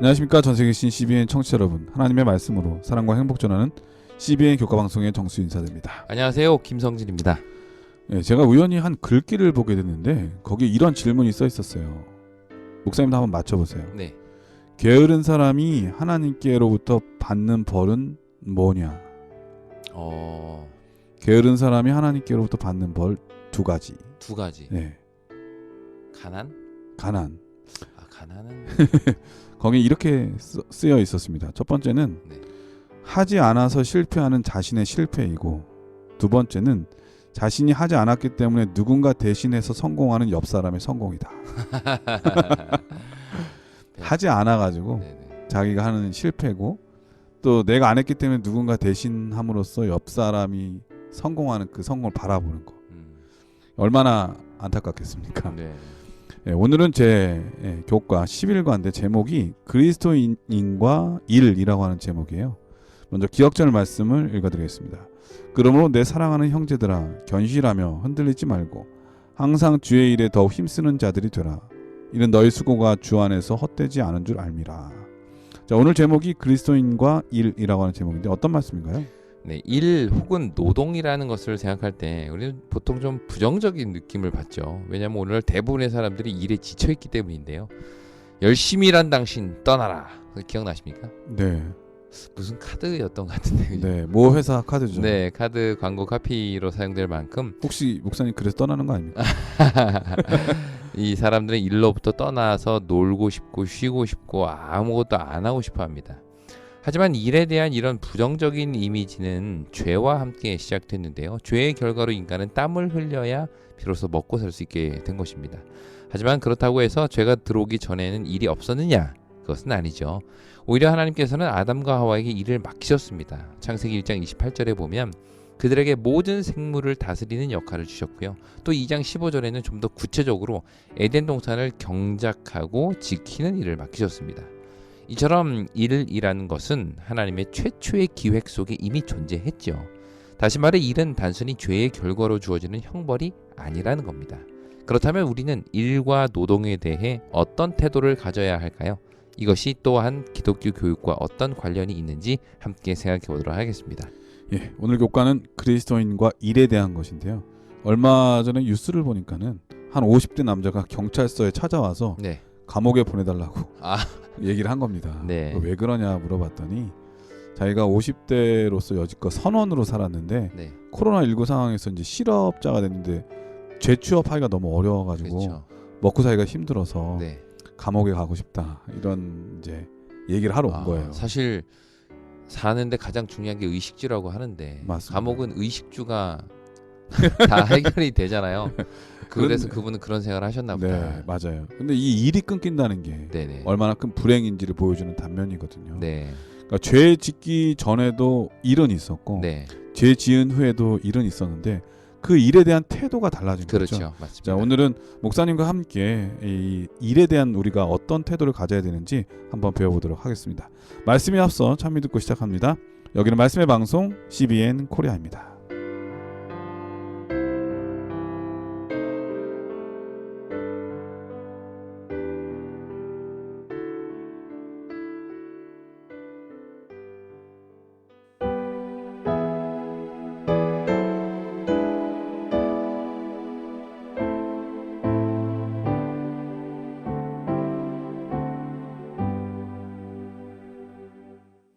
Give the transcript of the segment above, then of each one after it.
안녕하십니까. 전세계 계신 CBN 청취자 여러분, 하나님의 말씀으로 사랑과 행복 전하는 CBN 교과방송의 정수 인사드립니다. 안녕하세요, 김성진입니다. 네, 제가 우연히 한 글귀를 보게 됐는데 거기에 이런 질문이 써 있었어요. 목사님도 한번 맞춰보세요. 네. 게으른 사람이 하나님께로부터 받는 벌은 뭐냐? 게으른 사람이 하나님께로부터 받는 벌 두 가지. 두 가지. 네. 가난? 가난. 가난은 거기 이렇게 쓰여 있었습니다. 첫 번째는 네. 하지 않아서 실패하는 자신의 실패이고, 두 번째는 자신이 하지 않았기 때문에 누군가 대신해서 성공하는 옆 사람의 성공이다. 하지 않아가지고 자기가 하는 실패고, 또 내가 안 했기 때문에 누군가 대신함으로써 옆 사람이 성공하는 그 성공을 바라보는 거. 얼마나 안타깝겠습니까? 네. 예, 오늘은 제 교과 11과인데 제목이 그리스도인과 일이라고 하는 제목이에요. 먼저 기억절 말씀을 읽어드리겠습니다. 그러므로 내 사랑하는 형제들아, 견실하며 흔들리지 말고 항상 주의 일에 더욱 힘쓰는 자들이 되라. 이는 너희 수고가 주 안에서 헛되지 않은 줄 알미라. 자, 오늘 제목이 그리스도인과 일이라고 하는 제목인데 어떤 말씀인가요? 네, 일 혹은 노동이라는 것을 생각할 때 우리는 보통 좀 부정적인 느낌을 받죠. 왜냐하면 오늘 대부분의 사람들이 일에 지쳐있기 때문인데요. 열심히 일한 당신 떠나라. 기억나십니까? 네. 무슨 카드였던 것 같은데. 네, 모 회사 카드죠. 네, 카드 광고 카피로 사용될 만큼 혹시 목사님 그래서 떠나는 거 아닙니까? 이 사람들은 일로부터 떠나서 놀고 싶고 쉬고 싶고 아무것도 안 하고 싶어 합니다. 하지만 일에 대한 이런 부정적인 이미지는 죄와 함께 시작됐는데요. 죄의 결과로 인간은 땀을 흘려야 비로소 먹고 살 수 있게 된 것입니다. 하지만 그렇다고 해서 죄가 들어오기 전에는 일이 없었느냐? 그것은 아니죠. 오히려 하나님께서는 아담과 하와에게 일을 맡기셨습니다. 창세기 1장 28절에 보면 그들에게 모든 생물을 다스리는 역할을 주셨고요. 또 2장 15절에는 좀 더 구체적으로 에덴 동산을 경작하고 지키는 일을 맡기셨습니다. 이처럼 일이라는 것은 하나님의 최초의 기획 속에 이미 존재했죠. 다시 말해 일은 단순히 죄의 결과로 주어지는 형벌이 아니라는 겁니다. 그렇다면 우리는 일과 노동에 대해 어떤 태도를 가져야 할까요? 이것이 또한 기독교 교육과 어떤 관련이 있는지 함께 생각해 보도록 하겠습니다. 예, 오늘 교과는 그리스도인과 일에 대한 것인데요. 얼마 전에 뉴스를 보니까는 한 50대 남자가 경찰서에 찾아와서 네. 감옥에 보내달라고 아, 얘기를 한 겁니다. 네. 왜 그러냐 물어봤더니 자기가 50대로서 여지껏 선원으로 살았는데 네. 코로나19 상황에서 이제 실업자가 됐는데 재취업하기가 너무 어려워가지고 그렇죠. 먹고 살기가 힘들어서 네. 감옥에 가고 싶다 이런 이제 얘기를 하러 온 거예요. 사실 사는데 가장 중요한 게 의식주라고 하는데 맞습니다. 감옥은 의식주가 다 해결이 되잖아요. 그래서 그분은 그런 생각을 하셨나 보다. 네, 맞아요. 근데 이 일이 끊긴다는 게 네네. 얼마나 큰 불행인지를 보여주는 단면이거든요. 네. 그러니까 죄 짓기 전에도 일은 있었고 네. 죄 지은 후에도 일은 있었는데 그 일에 대한 태도가 달라진 그렇죠. 거죠. 맞습니다. 자, 오늘은 목사님과 함께 이 일에 대한 우리가 어떤 태도를 가져야 되는지 한번 배워보도록 하겠습니다. 말씀에 앞서 찬미 듣고 시작합니다. 여기는 말씀의 방송 CBN 코리아입니다.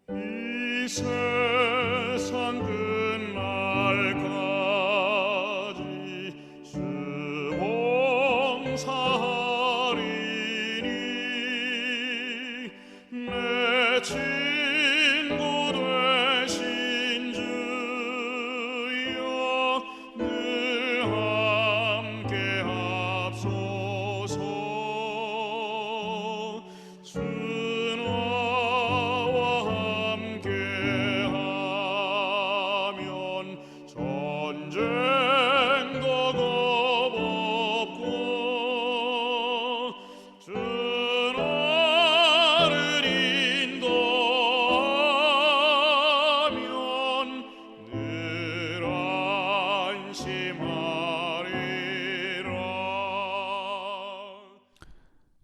이 세상 끝날까지 주 봉사하리니 내 친구 되신 주여 늘 함께 합소서. 주 나와 함께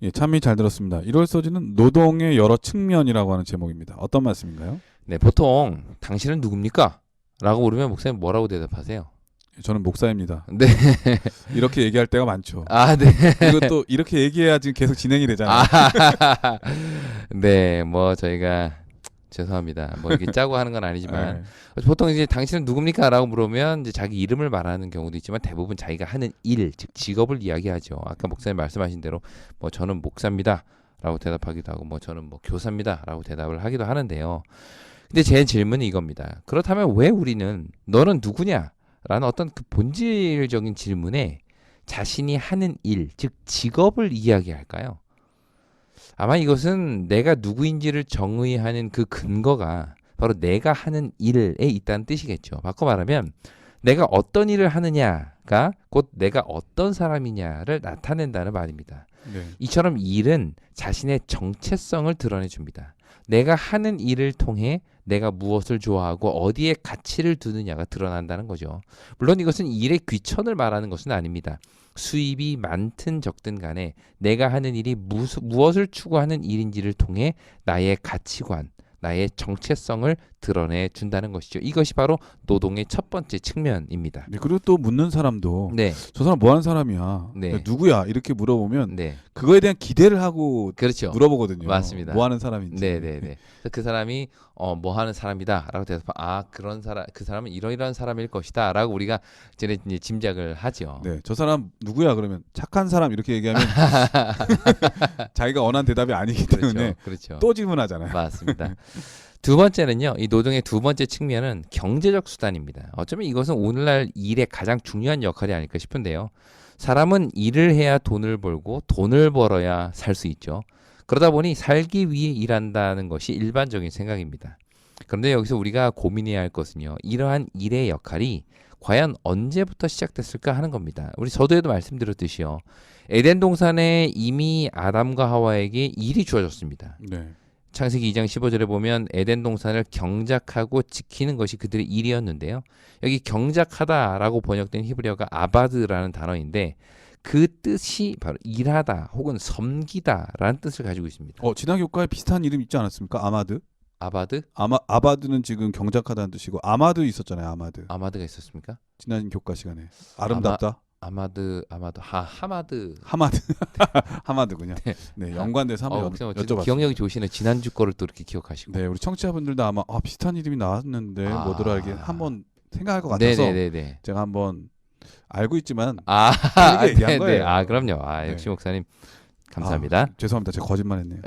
예, 참이 잘 들었습니다. 1월 소지는 노동의 여러 측면이라고 하는 제목입니다. 어떤 말씀인가요? 네, 보통 당신은 누굽니까? 라고 물으면 목사님 뭐라고 대답하세요? 저는 목사입니다. 네. 이렇게 얘기할 때가 많죠. 아, 네. 이것도 이렇게 얘기해야 지금 계속 진행이 되잖아요. 네, 뭐 저희가 죄송합니다. 뭐 이렇게 짜고 하는 건 아니지만 보통 이제 당신은 누굽니까?라고 물으면 이제 자기 이름을 말하는 경우도 있지만 대부분 자기가 하는 일, 즉 직업을 이야기하죠. 아까 목사님 말씀하신 대로 뭐 저는 목사입니다라고 대답하기도 하고 뭐 저는 뭐 교사입니다라고 대답을 하기도 하는데요. 근데 제 질문은 이겁니다. 그렇다면 왜 우리는 너는 누구냐? 라는 어떤 그 본질적인 질문에 자신이 하는 일, 즉 직업을 이야기할까요? 아마 이것은 내가 누구인지를 정의하는 그 근거가 바로 내가 하는 일에 있다는 뜻이겠죠. 바꿔 말하면 내가 어떤 일을 하느냐가 곧 내가 어떤 사람이냐를 나타낸다는 말입니다. 네. 이처럼 일은 자신의 정체성을 드러내줍니다. 내가 하는 일을 통해 내가 무엇을 좋아하고 어디에 가치를 두느냐가 드러난다는 거죠. 물론 이것은 일의 귀천을 말하는 것은 아닙니다. 수입이 많든 적든 간에 내가 하는 일이 무엇을 추구하는 일인지를 통해 나의 가치관, 나의 정체성을 드러내 준다는 것이죠. 이것이 바로 노동의 첫 번째 측면입니다. 네, 그리고 또 묻는 사람도 네, 저 사람 뭐 하는 사람이야? 네. 누구야? 이렇게 물어보면 네, 그거에 대한 기대를 하고 그렇죠. 물어보거든요. 맞습니다. 뭐 하는 사람인지. 네, 네, 네. 그 사람이 뭐 하는 사람이다라고 대답하면 그런 사람, 그 사람은 이러이러한 사람일 것이다라고 우리가 이제 짐작을 하죠. 네, 저 사람 누구야? 그러면 착한 사람 이렇게 얘기하면 자기가 원한 대답이 아니기 때문에 그렇죠. 또 질문하잖아요. 맞습니다. 두 번째는요, 이 노동의 두 번째 측면은 경제적 수단입니다. 어쩌면 이것은 오늘날 일의 가장 중요한 역할이 아닐까 싶은데요. 사람은 일을 해야 돈을 벌고 돈을 벌어야 살 수 있죠. 그러다 보니 살기 위해 일한다는 것이 일반적인 생각입니다. 그런데 여기서 우리가 고민해야 할 것은요, 이러한 일의 역할이 과연 언제부터 시작됐을까 하는 겁니다. 우리 서두에도 말씀드렸듯이요, 에덴 동산에 이미 아담과 하와에게 일이 주어졌습니다. 네. 창세기 2장 15절에 보면 에덴 동산을 경작하고 지키는 것이 그들의 일이었는데요. 여기 경작하다라고 번역된 히브리어가 아바드라는 단어인데 그 뜻이 바로 일하다 혹은 섬기다라는 뜻을 가지고 있습니다. 지난 교과에 비슷한 이름 있지 않았습니까? 아마드? 아바드? 아바드는 지금 경작하다는 뜻이고 아마드 있었잖아요. 아마드가 있었습니까? 지난 교과 시간에 아름답다. 하마드 하마드군요. 네. 네, 연관돼서 한번 여쭤봤어요. 기억력이 좋으시네. 지난주 거를 또 이렇게 기억하시고. 네, 우리 청취자분들도 아마 비슷한 이름이 나왔는데 뭐더라 이게 한번 생각할 것 같아서 네네네. 제가 한번 알고 있지만 틀리게 얘기한 거예요. 그럼요. 역시 네. 목사님 감사합니다. 죄송합니다. 제가 거짓말했네요.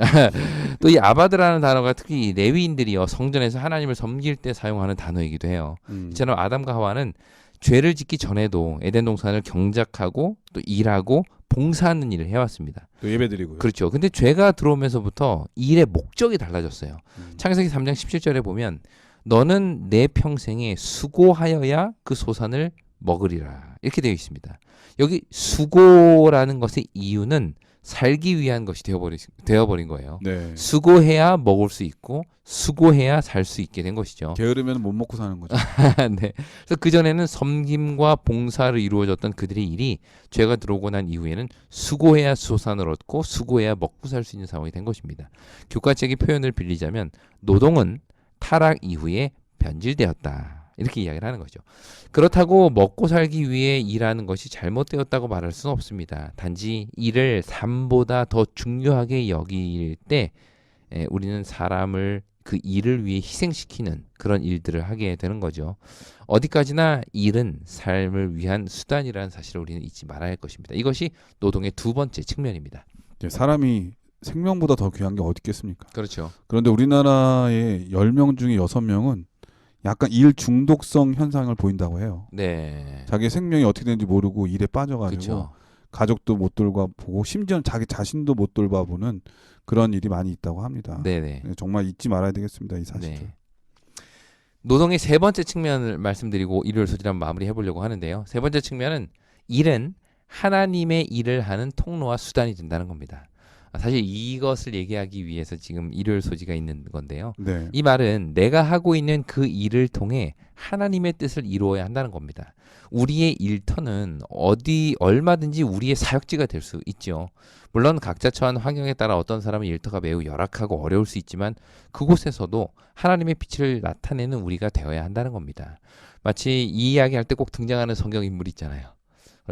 또 이 아바드라는 단어가 특히 이 레위인들이요 성전에서 하나님을 섬길 때 사용하는 단어이기도 해요. 이처럼 아담과 하와는 죄를 짓기 전에도 에덴 동산을 경작하고 또 일하고 봉사하는 일을 해왔습니다. 또 예배드리고요. 그렇죠. 근데 죄가 들어오면서부터 일의 목적이 달라졌어요. 창세기 3장 17절에 보면 너는 내 평생에 수고하여야 그 소산을 먹으리라 이렇게 되어 있습니다. 여기 수고라는 것의 이유는 살기 위한 것이 되어버린 거예요. 네. 수고해야 먹을 수 있고 수고해야 살 수 있게 된 것이죠. 게으르면 못 먹고 사는 거죠. 네. 그래서 그 전에는 섬김과 봉사를 이루어졌던 그들의 일이 죄가 들어오고 난 이후에는 수고해야 소산을 얻고 수고해야 먹고 살 수 있는 상황이 된 것입니다. 교과책의 표현을 빌리자면 노동은 타락 이후에 변질되었다. 이렇게 이야기를 하는 거죠. 그렇다고 먹고 살기 위해 일하는 것이 잘못되었다고 말할 수는 없습니다. 단지 일을 삶보다 더 중요하게 여길 때 우리는 사람을 그 일을 위해 희생시키는 그런 일들을 하게 되는 거죠. 어디까지나 일은 삶을 위한 수단이라는 사실을 우리는 잊지 말아야 할 것입니다. 이것이 노동의 두 번째 측면입니다. 사람이 생명보다 더 귀한 게 어디 있겠습니까? 그렇죠. 그런데 우리나라의 10명 중에 6명은 약간 일 중독성 현상을 보인다고 해요. 네. 자기 생명이 어떻게 되는지 모르고 일에 빠져가지고 그렇죠. 가족도 못 돌봐보고 심지어는 자기 자신도 못 돌봐보는 그런 일이 많이 있다고 합니다. 네네. 네, 정말 잊지 말아야 되겠습니다. 이 사실을. 네. 노동의 세 번째 측면을 말씀드리고 일요일 소리를 한번 마무리해보려고 하는데요. 세 번째 측면은 일은 하나님의 일을 하는 통로와 수단이 된다는 겁니다. 사실 이것을 얘기하기 위해서 지금 일요일 소지가 있는 건데요. 네. 이 말은 내가 하고 있는 그 일을 통해 하나님의 뜻을 이루어야 한다는 겁니다. 우리의 일터는 얼마든지 우리의 사역지가 될 수 있죠. 물론 각자 처한 환경에 따라 어떤 사람은 일터가 매우 열악하고 어려울 수 있지만 그곳에서도 하나님의 빛을 나타내는 우리가 되어야 한다는 겁니다. 마치 이 이야기할 때 꼭 등장하는 성경 인물 있잖아요.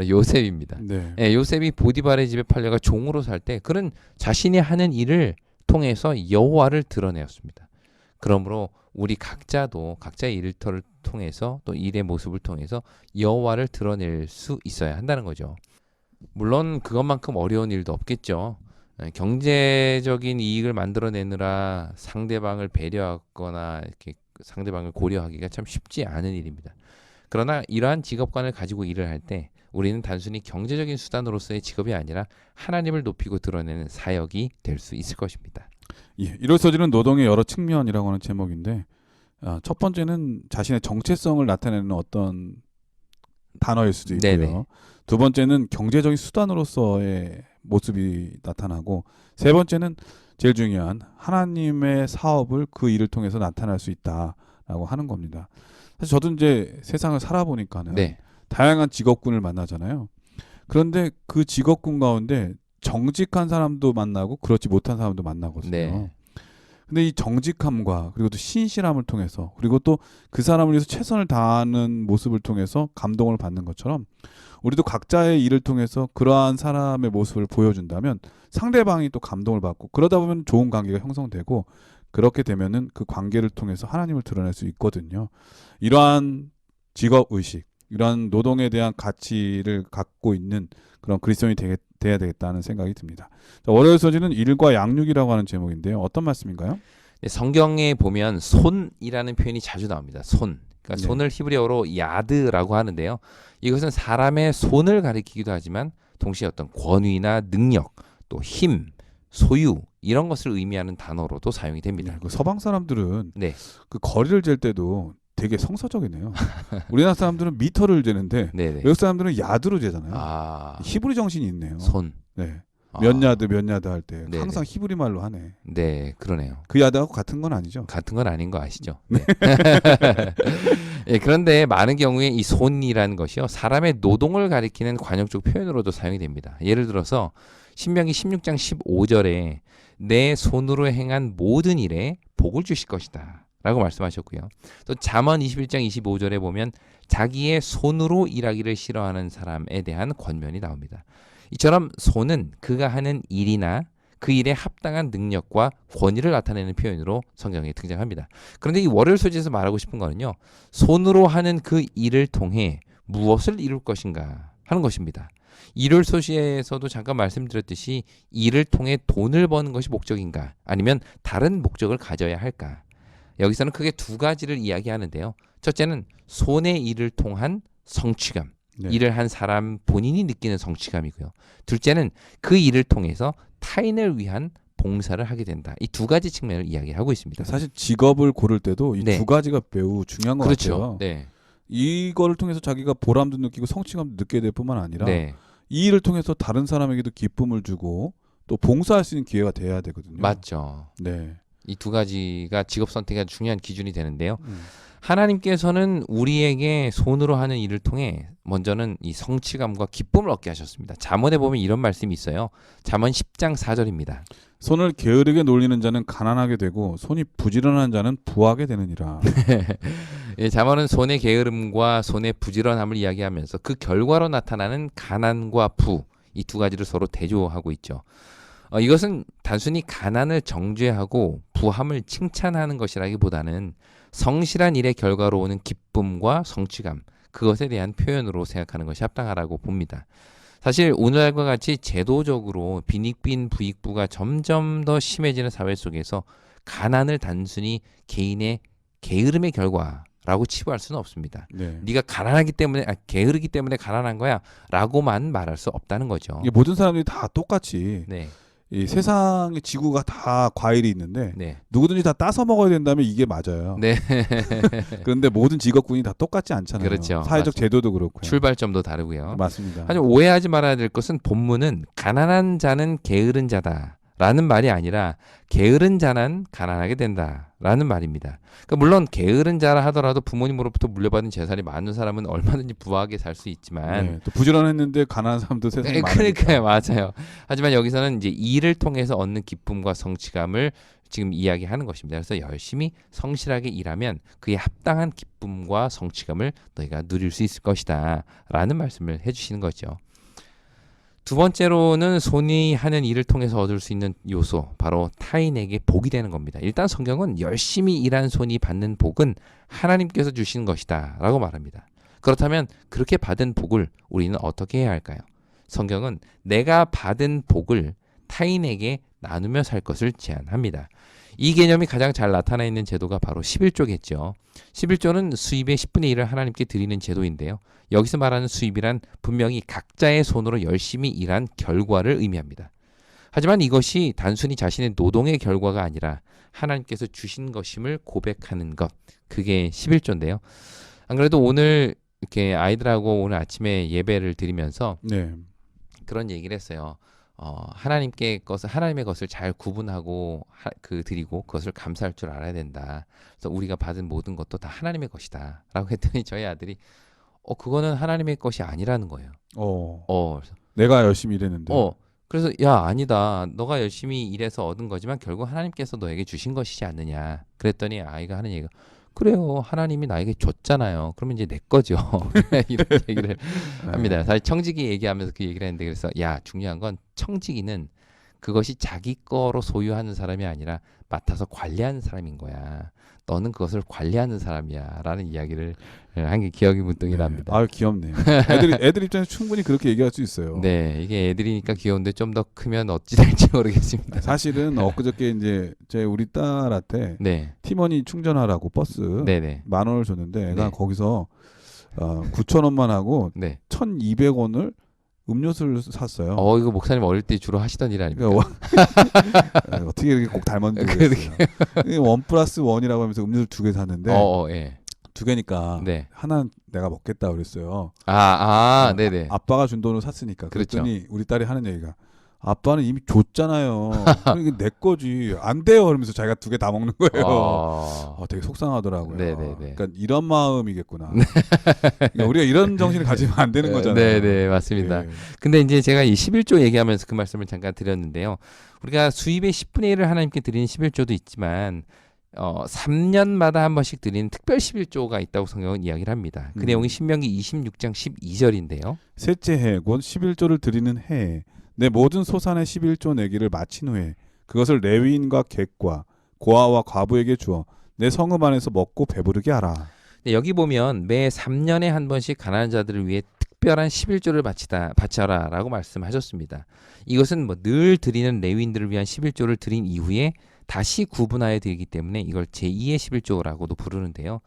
요셉입니다. 네. 예, 요셉이 보디발의 집에 팔려가 종으로 살 때 그는 자신이 하는 일을 통해서 여호와를 드러내었습니다. 그러므로 우리 각자도 각자의 일터를 통해서 또 일의 모습을 통해서 여호와를 드러낼 수 있어야 한다는 거죠. 물론 그것만큼 어려운 일도 없겠죠. 경제적인 이익을 만들어내느라 상대방을 배려하거나 이렇게 상대방을 고려하기가 참 쉽지 않은 일입니다. 그러나 이러한 직업관을 가지고 일을 할 때 우리는 단순히 경제적인 수단으로서의 직업이 아니라 하나님을 높이고 드러내는 사역이 될 수 있을 것입니다. 예, 일월서지는 노동의 여러 측면이라고 하는 제목인데 첫 번째는 자신의 정체성을 나타내는 어떤 단어일 수도 있고요. 네네. 두 번째는 경제적인 수단으로서의 모습이 나타나고 세 번째는 제일 중요한 하나님의 사업을 그 일을 통해서 나타날 수 있다라고 하는 겁니다. 사실 저도 이제 세상을 살아보니까는 네. 다양한 직업군을 만나잖아요. 그런데 그 직업군 가운데 정직한 사람도 만나고 그렇지 못한 사람도 만나거든요. 네. 근데 이 정직함과 그리고 또 신실함을 통해서 그리고 또 그 사람을 위해서 최선을 다하는 모습을 통해서 감동을 받는 것처럼 우리도 각자의 일을 통해서 그러한 사람의 모습을 보여준다면 상대방이 또 감동을 받고 그러다 보면 좋은 관계가 형성되고 그렇게 되면은 그 관계를 통해서 하나님을 드러낼 수 있거든요. 이러한 직업의식, 이러한 노동에 대한 가치를 갖고 있는 그런 그리스도인이 돼야 되겠다는 생각이 듭니다. 자, 월요일 서지는 일과 양육이라고 하는 제목인데요. 어떤 말씀인가요? 네, 성경에 보면 손이라는 표현이 자주 나옵니다. 손. 그러니까 네. 손을 히브리어로 야드라고 하는데요. 이것은 사람의 손을 가리키기도 하지만 동시에 어떤 권위나 능력, 또 힘, 소유 이런 것을 의미하는 단어로도 사용이 됩니다. 네, 그 서방 사람들은 네. 그 거리를 잴 때도 되게 성서적이네요. 우리나라 사람들은 미터를 재는데 네네. 외국 사람들은 야드로 재잖아요. 아, 히브리 정신이 있네요. 손. 네. 아, 몇 야드 할 때 네네. 항상 히브리 말로 하네. 네, 그러네요. 그 야드하고 같은 건 아니죠? 같은 건 아닌 거 아시죠? 네. 예, 그런데 많은 경우에 이 손이라는 것이요 사람의 노동을 가리키는 관용적 표현으로도 사용이 됩니다. 예를 들어서 신명기 16장 15절에 내 손으로 행한 모든 일에 복을 주실 것이다 라고 말씀하셨고요. 또 잠언 21장 25절에 보면 자기의 손으로 일하기를 싫어하는 사람에 대한 권면이 나옵니다. 이처럼 손은 그가 하는 일이나 그 일에 합당한 능력과 권위를 나타내는 표현으로 성경에 등장합니다. 그런데 이 월요일 소지에서 말하고 싶은 거는요. 손으로 하는 그 일을 통해 무엇을 이룰 것인가 하는 것입니다. 일요일 소지에서도 잠깐 말씀드렸듯이 일을 통해 돈을 버는 것이 목적인가 아니면 다른 목적을 가져야 할까. 여기서는 크게 두 가지를 이야기하는데요. 첫째는 손의 일을 통한 성취감. 네. 일을 한 사람 본인이 느끼는 성취감이고요. 둘째는 그 일을 통해서 타인을 위한 봉사를 하게 된다. 이 두 가지 측면을 이야기하고 있습니다. 사실 직업을 고를 때도 이 네. 두 가지가 매우 중요한 것 그렇죠. 같아요. 네. 이거를 통해서 자기가 보람도 느끼고 성취감도 느끼게 될 뿐만 아니라 네. 이 일을 통해서 다른 사람에게도 기쁨을 주고 또 봉사할 수 있는 기회가 돼야 되거든요. 맞죠. 네. 이 두 가지가 직업 선택의 중요한 기준이 되는데요. 음. 하나님께서는 우리에게 손으로 하는 일을 통해 먼저는 이 성취감과 기쁨을 얻게 하셨습니다. 잠언에 보면 이런 말씀이 있어요. 잠언 10장 4절입니다. 손을 게으르게 놀리는 자는 가난하게 되고 손이 부지런한 자는 부하게 되느니라. 예, 잠언은 손의 게으름과 손의 부지런함을 이야기하면서 그 결과로 나타나는 가난과 부, 이 두 가지를 서로 대조하고 있죠. 이것은 단순히 가난을 정죄하고 부함을 칭찬하는 것이라기보다는 성실한 일의 결과로 오는 기쁨과 성취감, 그것에 대한 표현으로 생각하는 것이 합당하다고 봅니다. 사실 오늘날과 같이 제도적으로 빈익빈 부익부가 점점 더 심해지는 사회 속에서 가난을 단순히 개인의 게으름의 결과라고 치부할 수는 없습니다. 네. 네가 가난하기 때문에 게으르기 때문에 가난한 거야 라고만 말할 수 없다는 거죠. 이게 모든 사람들이 다 똑같이 네, 이 세상의 지구가 다 과일이 있는데 네, 누구든지 다 따서 먹어야 된다면 이게 맞아요. 네. 그런데 모든 직업군이 다 똑같지 않잖아요. 그렇죠. 사회적 맞습니다. 제도도 그렇고요. 출발점도 다르고요. 맞습니다. 하지만 오해하지 말아야 될 것은 본문은 가난한 자는 게으른 자다라고 라는 말이 아니라 게으른 자는 가난하게 된다라는 말입니다. 그러니까 물론 게으른 자라 하더라도 부모님으로부터 물려받은 재산이 많은 사람은 얼마든지 부하게 살 수 있지만 네, 또 부지런했는데 가난한 사람도 세상에 많으니까. 그러니까요, 맞아요. 하지만 여기서는 이제 일을 통해서 얻는 기쁨과 성취감을 지금 이야기하는 것입니다. 그래서 열심히 성실하게 일하면 그에 합당한 기쁨과 성취감을 너희가 누릴 수 있을 것이다라는 말씀을 해주시는 거죠. 두 번째로는 손이 하는 일을 통해서 얻을 수 있는 요소, 바로 타인에게 복이 되는 겁니다. 일단 성경은 열심히 일한 손이 받는 복은 하나님께서 주시는 것이다 라고 말합니다. 그렇다면 그렇게 받은 복을 우리는 어떻게 해야 할까요? 성경은 내가 받은 복을 타인에게 나누며 살 것을 제안합니다. 이 개념이 가장 잘 나타나 있는 제도가 바로 11조겠죠. 11조는 수입의 10분의 1을 하나님께 드리는 제도인데요. 여기서 말하는 수입이란 분명히 각자의 손으로 열심히 일한 결과를 의미합니다. 하지만 이것이 단순히 자신의 노동의 결과가 아니라 하나님께서 주신 것임을 고백하는 것, 그게 11조인데요. 안 그래도 오늘 이렇게 아이들하고 오늘 아침에 예배를 드리면서 네. 그런 얘기를 했어요. 하나님의 것을 잘 구분하고 드리고 그것을 감사할 줄 알아야 된다. 그래서 우리가 받은 모든 것도 다 하나님의 것이다라고 했더니 저희 아들이 그거는 하나님의 것이 아니라는 거예요. 그래서, 내가 열심히 일했는데. 그래서 야 아니다. 너가 열심히 일해서 얻은 거지만 결국 하나님께서 너에게 주신 것이지 않느냐. 그랬더니 아이가 하는 얘기가 그래요. 하나님이 나에게 줬잖아요. 그러면 이제 내 거죠. 이런 얘기를 합니다. 사실 청지기 얘기하면서 그 얘기를 했는데 그래서 야 중요한 건 청지기는 그것이 자기 거로 소유하는 사람이 아니라 맡아서 관리하는 사람인 거야. 너는 그것을 관리하는 사람이야. 라는 이야기를 한 게 기억이 문득이 납니다. 아 귀엽네요. 애들 입장에서 충분히 그렇게 얘기할 수 있어요. 네, 이게 애들이니까 귀여운데 좀 더 크면 어찌 될지 모르겠습니다. 사실은 엊그저께 이제 우리 딸한테 네, 팀원이 충전하라고 버스 네네, 10,000원을 줬는데 애가 네. 거기서 9,000원만 하고 네. 1,200원을 음료수를 샀어요. 이거 목사님 어릴 때 주로 하시던 일 아닙니까? 어떻게 이렇게 꼭 닮았는지 모르겠어요. 1+1이라고 하면서 음료수 2개 샀는데 예. 2개니까 네. 하나 내가 먹겠다 그랬어요. 네네. 아빠가 준 돈으로 샀으니까. 그렇죠. 그랬더니 우리 딸이 하는 얘기가 아빠는 이미 줬잖아요. 이게 내 거지. 안 돼요. 그러면서 자기가 2개 다 먹는 거예요. 되게 속상하더라고요. 네네네. 그러니까 이런 마음이겠구나. 그러니까 우리가 이런 정신을 가지면 안 되는 거잖아요. 네네, 맞습니다. 예. 근데 이제 제가 이 11조 얘기하면서 그 말씀을 잠깐 드렸는데요. 우리가 수입의 10분의 1을 하나님께 드리는 11조도 있지만 3년마다 한 번씩 드리는 특별 11조가 있다고 성경은 이야기를 합니다. 그 내용이 신명기 26장 12절인데요. 셋째 해 곧 11조를 드리는 해에 내 모든 소산의 11조 내기를 마친 후에 그것을 레위인과 객과 고아와 과부에게 주어 내 성읍 안에서 먹고 배부르게 하라. 네, 여기 보면 매 3년에 한 번씩 가난한 자들을 위해 특별한 11조를 바쳐라라고 말씀하셨습니다. 이것은 늘 드리는 레위인들을 위한 11조를 드린 이후에 다시 구분하여 드리기 때문에 이걸 제2의 11조라고도 부르는데요.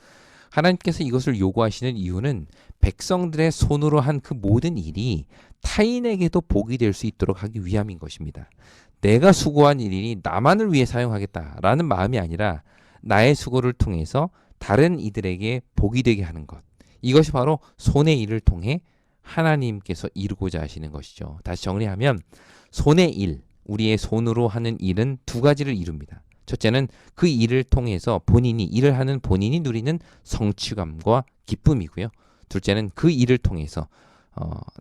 하나님께서 이것을 요구하시는 이유는 백성들의 손으로 한 그 모든 일이 타인에게도 복이 될 수 있도록 하기 위함인 것입니다. 내가 수고한 일이니 나만을 위해 사용하겠다라는 마음이 아니라 나의 수고를 통해서 다른 이들에게 복이 되게 하는 것. 이것이 바로 손의 일을 통해 하나님께서 이루고자 하시는 것이죠. 다시 정리하면 손의 일, 우리의 손으로 하는 일은 두 가지를 이룹니다. 첫째는 그 일을 통해서 일을 하는 본인이 누리는 성취감과 기쁨이고요. 둘째는 그 일을 통해서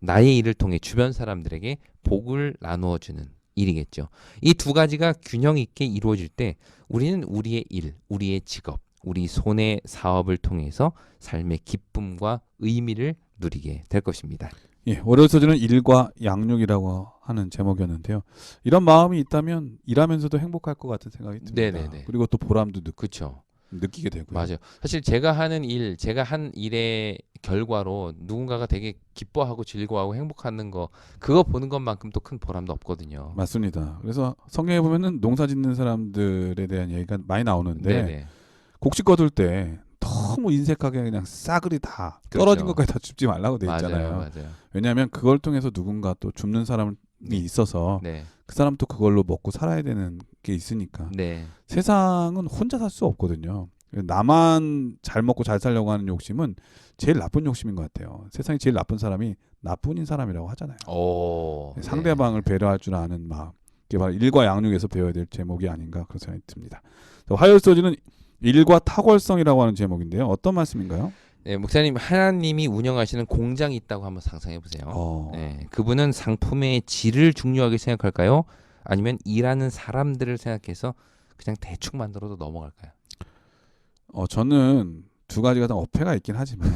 나의 일을 통해 주변 사람들에게 복을 나누어 주는 일이겠죠. 이 두 가지가 균형 있게 이루어질 때 우리는 우리의 일, 우리의 직업, 우리 손의 사업을 통해서 삶의 기쁨과 의미를 누리게 될 것입니다. 예, 월요일 소주는 일과 양육이라고 하는 제목이었는데요. 이런 마음이 있다면 일하면서도 행복할 것 같은 생각이 듭니다. 네네네. 그리고 또 보람도 그렇죠. 느끼게 되고요. 맞아요. 사실 제가 한 일의 결과로 누군가가 되게 기뻐하고 즐거워하고 행복하는 거, 그거 보는 것만큼 또 큰 보람도 없거든요. 맞습니다. 그래서 성경에 보면은 농사 짓는 사람들에 대한 얘기가 많이 나오는데 네네. 곡식 거둘 때 너무 인색하게 그냥 싸그리 다 그렇죠. 떨어진 것까지 다 줍지 말라고 돼 있잖아요. 맞아요. 왜냐하면 그걸 통해서 누군가 또 줍는 사람이 있어서 네. 그 사람도 그걸로 먹고 살아야 되는 게 있으니까 네. 세상은 혼자 살 수 없거든요. 나만 잘 먹고 잘 살려고 하는 욕심은 제일 나쁜 욕심인 것 같아요. 세상에 제일 나쁜 사람이 나뿐인 사람이라고 하잖아요. 오. 상대방을 배려할 줄 아는 마음. 그게 바로 일과 양육에서 배워야 될 제목이 아닌가 그런 생각이 듭니다. 화요일 소지는 일과 탁월성이라고 하는 제목인데요. 어떤 말씀인가요? 네, 목사님 하나님이 운영하시는 공장이 있다고 한번 상상해 보세요. 네, 그분은 상품의 질을 중요하게 생각할까요? 아니면 일하는 사람들을 생각해서 그냥 대충 만들어도 넘어갈까요? 저는 두 가지가 다 어폐가 있긴 하지만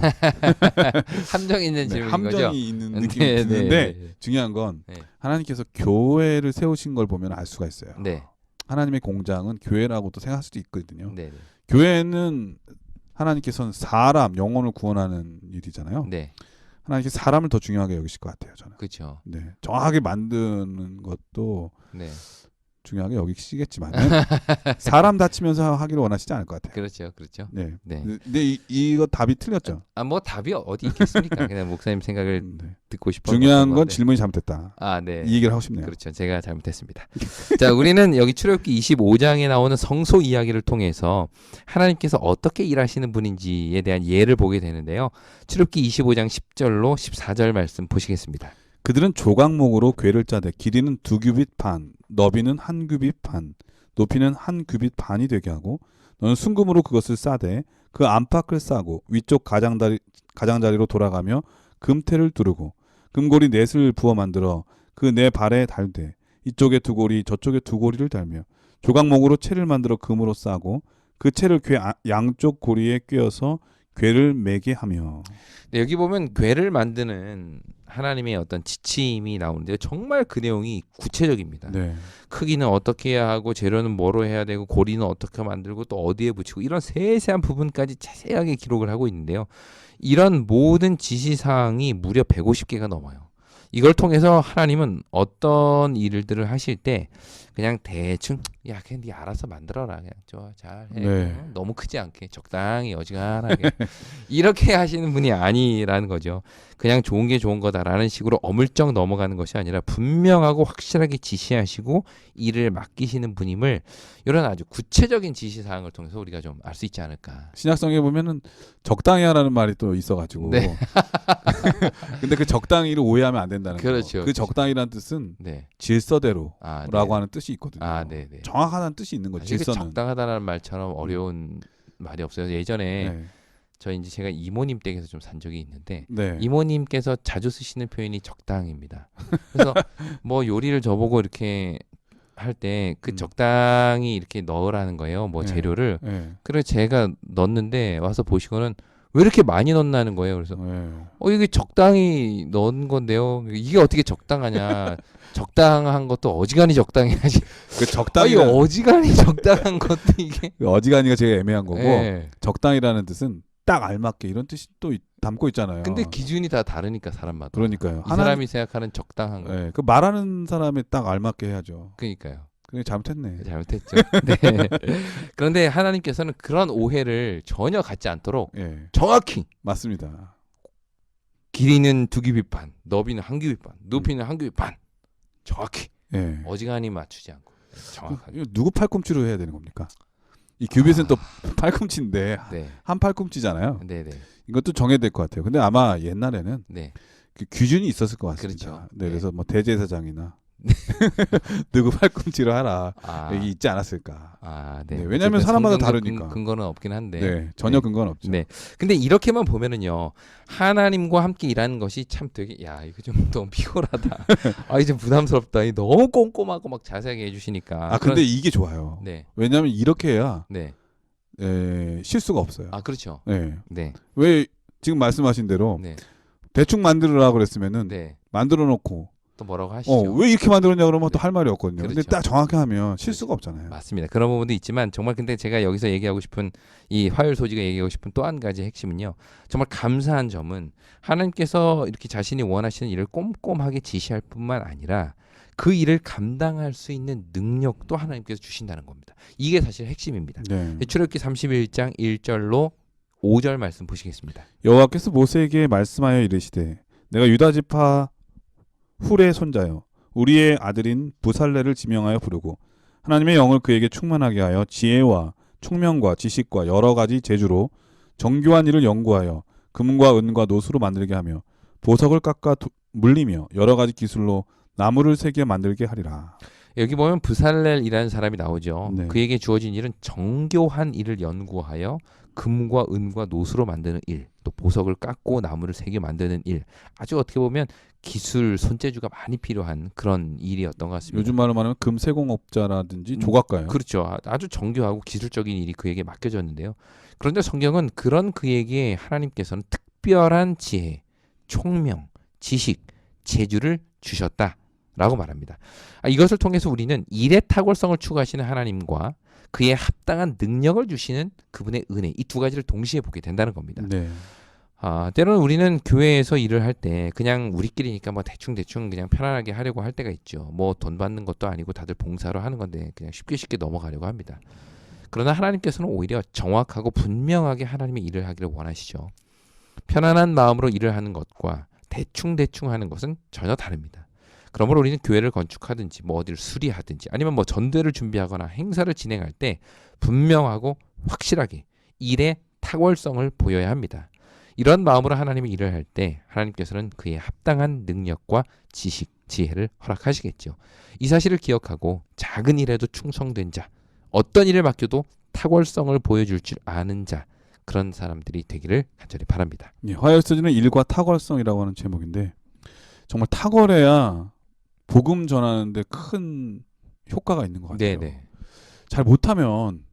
함정 있는 질문인 거죠? 함정이 있는 느낌이 네, 드는데 네, 중요한 건 네. 하나님께서 교회를 세우신 걸 보면 알 수가 있어요. 네, 하나님의 공장은 교회라고도 생각할 수도 있거든요. 네, 교회는 하나님께서는 사람, 영혼을 구원하는 일이잖아요. 네, 하나님께서 사람을 더 중요하게 여기실 것 같아요. 저는. 그렇죠. 네, 정확하게 만드는 것도 네, 중요하게 여기시겠지만 사람 다치면서 하기를 원하시지 않을 것 같아요. 그렇죠, 그렇죠. 네. 네. 근데 이거 답이 틀렸죠. 뭐 답이 어디 있겠습니까? 그냥 목사님 생각을 네. 듣고 싶어. 중요한 건 질문이 잘못됐다. 네. 이 얘기를 하고 싶네요. 그렇죠. 제가 잘못했습니다. 자, 우리는 여기 출애굽기 25장에 나오는 성소 이야기를 통해서 하나님께서 어떻게 일하시는 분인지에 대한 예를 보게 되는데요. 출애굽기 25장 10절로 14절 말씀 보시겠습니다. 그들은 조각목으로 궤를 짜되 길이는 2규빗 반, 너비는 1규빗 반, 높이는 1규빗 반이 되게 하고 너는 순금으로 그것을 싸되 그 안팎을 싸고 위쪽 가장자리로 돌아가며 금태를 두르고 금고리 넷을 부어 만들어 그 네 발에 달되 이쪽에 2고리 저쪽에 2고리를 달며 조각목으로 채를 만들어 금으로 싸고 그 채를 궤 양쪽 고리에 꿰어서 궤를 매게 하며. 네, 여기 보면 궤를 만드는 하나님의 어떤 지침이 나오는데요. 정말 그 내용이 구체적입니다. 네. 크기는 어떻게 해야 하고 재료는 뭐로 해야 되고 고리는 어떻게 만들고 또 어디에 붙이고 이런 세세한 부분까지 자세하게 기록을 하고 있는데요. 이런 모든 지시사항이 무려 150개가 넘어요. 이걸 통해서 하나님은 어떤 일들을 하실 때 그냥 대충 야 그냥 네 알아서 만들어라 그냥 좋아 잘해 네. 너무 크지 않게 적당히 어지간하게 이렇게 하시는 분이 아니라는 거죠. 그냥 좋은 게 좋은 거다라는 식으로 어물쩍 넘어가는 것이 아니라 분명하고 확실하게 지시하시고 일을 맡기시는 분임을 이런 아주 구체적인 지시사항을 통해서 우리가 좀 알 수 있지 않을까. 신약성에 보면은 적당히 하라는 말이 또 있어가지고. 네. 근데 그 적당히를 오해하면 안 된다는 그렇죠, 거. 그 그렇죠. 적당히라는 뜻은 네. 질서대로라고 네. 하는 뜻이 있거든요. 네. 정확하다는 뜻이 있는 거죠. 사실 그 질서는. 적당하다는 말처럼 어려운 말이 없어요. 예전에 네. 저 이제 제가 이모님 댁에서 좀 산 적이 있는데 네. 이모님께서 자주 쓰시는 표현이 적당입니다. 그래서 뭐 요리를 저보고 이렇게 할 때 그 적당히 이렇게 넣으라는 거예요. 뭐 네. 재료를. 네. 그래서 제가 넣었는데 와서 보시고는 왜 이렇게 많이 넣나는 거예요. 그래서 네. 이게 적당히 넣은 건데요. 이게 어떻게 적당하냐. 적당한 것도 어지간히 적당해야지. 그 적당히 이거 어지간히 적당한 것도 이게. 어지간히가 제일 애매한 거고 네. 적당이라는 뜻은 딱 알맞게 이런 뜻이 또 담고 있잖아요. 근데 기준이 다 다르니까 사람마다. 그러니까요. 이 사람이 생각하는 적당한 거. 그 말하는 사람이 딱 알맞게 해야죠. 그러니까요. 그게 잘못했네. 잘못했죠. 네. 그런데 하나님께서는 그런 오해를 전혀 갖지 않도록 예, 정확히 맞습니다. 길이는 2규빗 반, 너비는 1규빗 반, 높이는 1규빗 반. 정확히 예. 어지간히 맞추지 않고 정확하게. 이거 누구 팔꿈치로 해야 되는 겁니까? 이 규빗은 또 팔꿈치인데 네. 한 팔꿈치잖아요. 네, 네. 이것도 정해야 될 것 같아요. 근데 아마 옛날에는 네. 그 기준이 있었을 것 같습니다. 그렇죠. 네, 네. 그래서 뭐 대제사장이나 누구 팔꿈치로 하라 여기 있지 않았을까. 네. 네, 왜냐하면 어쨌든 사람마다 성경적 다르니까. 근거는 없긴 한데. 네, 전혀 네. 근거는 없죠. 네. 근데 이렇게만 보면은요. 하나님과 함께 일하는 것이 참 되게 이거 좀 너무 피곤하다. 이제 부담스럽다. 너무 꼼꼼하고 막 자세하게 해주시니까. 근데 이게 좋아요. 네. 왜냐하면 이렇게 해야 네. 실수가 없어요. 그렇죠. 네. 네. 왜 지금 말씀하신 대로 네. 대충 만들으라 그랬으면은 네. 만들어 놓고 또 뭐라고 하시죠? 왜 이렇게 만들었냐 그러면 또 할 말이 없거든요. 근데 그렇죠. 딱 정확히 하면 실수가 없잖아요. 맞습니다. 그런 부분도 있지만 정말 근데 제가 여기서 얘기하고 싶은 이 화요일 소지가 얘기하고 싶은 또 한 가지 핵심은요. 정말 감사한 점은 하나님께서 이렇게 자신이 원하시는 일을 꼼꼼하게 지시할 뿐만 아니라 그 일을 감당할 수 있는 능력도 하나님께서 주신다는 겁니다. 이게 사실 핵심입니다. 네. 출애굽기 31장 1절로 5절 말씀 보시겠습니다. 여호와께서 모세에게 말씀하여 이르시되 내가 유다 지파 훌의 손자여 우리의 아들인 부살레를 지명하여 부르고 하나님의 영을 그에게 충만하게 하여 지혜와 총명과 지식과 여러 가지 재주로 정교한 일을 연구하여 금과 은과 노수로 만들게 하며 보석을 깎아 물리며 여러 가지 기술로 나무를 새겨 만들게 하리라. 여기 보면 브살렐이라는 사람이 나오죠. 네. 그에게 주어진 일은 정교한 일을 연구하여 금과 은과 노수로 만드는 일, 또 보석을 깎고 나무를 새겨 만드는 일. 아주 어떻게 보면 기술 손재주가 많이 필요한 그런 일이었던 것 같습니다. 요즘 말로 말하면 금세공업자라든지 음, 조각가요. 그렇죠. 아주 정교하고 기술적인 일이 그에게 맡겨졌는데요. 그런데 성경은 그런 그에게 하나님께서는 특별한 지혜, 총명, 지식, 재주를 주셨다라고 말합니다. 이것을 통해서 우리는 일의 탁월성을 추구하시는 하나님과 그에 합당한 능력을 주시는 그분의 은혜, 이 두 가지를 동시에 보게 된다는 겁니다. 네. 때로는 우리는 교회에서 일을 할 때 그냥 우리끼리니까 뭐 대충 그냥 편안하게 하려고 할 때가 있죠. 뭐 돈 받는 것도 아니고 다들 봉사로 하는 건데 그냥 쉽게 넘어가려고 합니다. 그러나 하나님께서는 오히려 정확하고 분명하게 하나님의 일을 하기를 원하시죠. 편안한 마음으로 일을 하는 것과 대충 하는 것은 전혀 다릅니다. 그러므로 우리는 교회를 건축하든지 뭐 어디를 수리하든지 아니면 뭐 전대를 준비하거나 행사를 진행할 때 분명하고 확실하게 일의 탁월성을 보여야 합니다. 이런 마음으로 하나님의 일을 할 때 하나님께서는 그의 합당한 능력과 지식, 지혜를 허락하시겠죠. 이 사실을 기억하고 작은 일에도 충성된 자, 어떤 일을 맡겨도 탁월성을 보여줄 줄 아는 자, 그런 사람들이 되기를 간절히 바랍니다. 예, 화요일서지는 일과 탁월성이라고 하는 제목인데 정말 탁월해야 복음 전하는데 큰 효과가 있는 것 같아요. 네네. 잘 못하면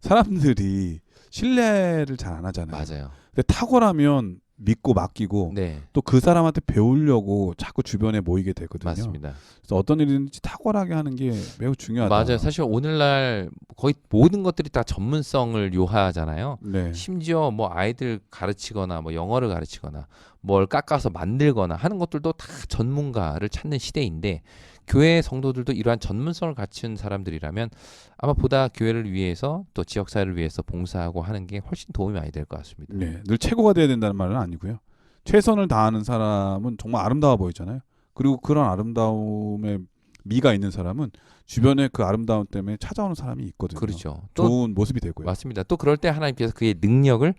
사람들이 신뢰를 잘 안 하잖아요. 맞아요. 근데 탁월하면 믿고 맡기고 네. 또 그 사람한테 배우려고 자꾸 주변에 모이게 되거든요. 맞습니다. 그래서 어떤 일이든지 탁월하게 하는 게 매우 중요하다. 맞아요. 사실 오늘날 거의 모든 것들이 다 전문성을 요하잖아요. 네. 심지어 뭐 아이들 가르치거나 뭐 영어를 가르치거나 뭘 깎아서 만들거나 하는 것들도 다 전문가를 찾는 시대인데 교회 성도들도 이러한 전문성을 갖춘 사람들이라면 아마 보다 교회를 위해서 또 지역사회를 위해서 봉사하고 하는 게 훨씬 도움이 많이 될 것 같습니다. 네. 늘 최고가 돼야 된다는 말은 아니고요. 최선을 다하는 사람은 정말 아름다워 보이잖아요. 그리고 그런 아름다움에 미가 있는 사람은 주변에 그 아름다움 때문에 찾아오는 사람이 있거든요. 그렇죠. 또 좋은 모습이 되고요. 맞습니다. 또 그럴 때 하나님께서 그의 능력을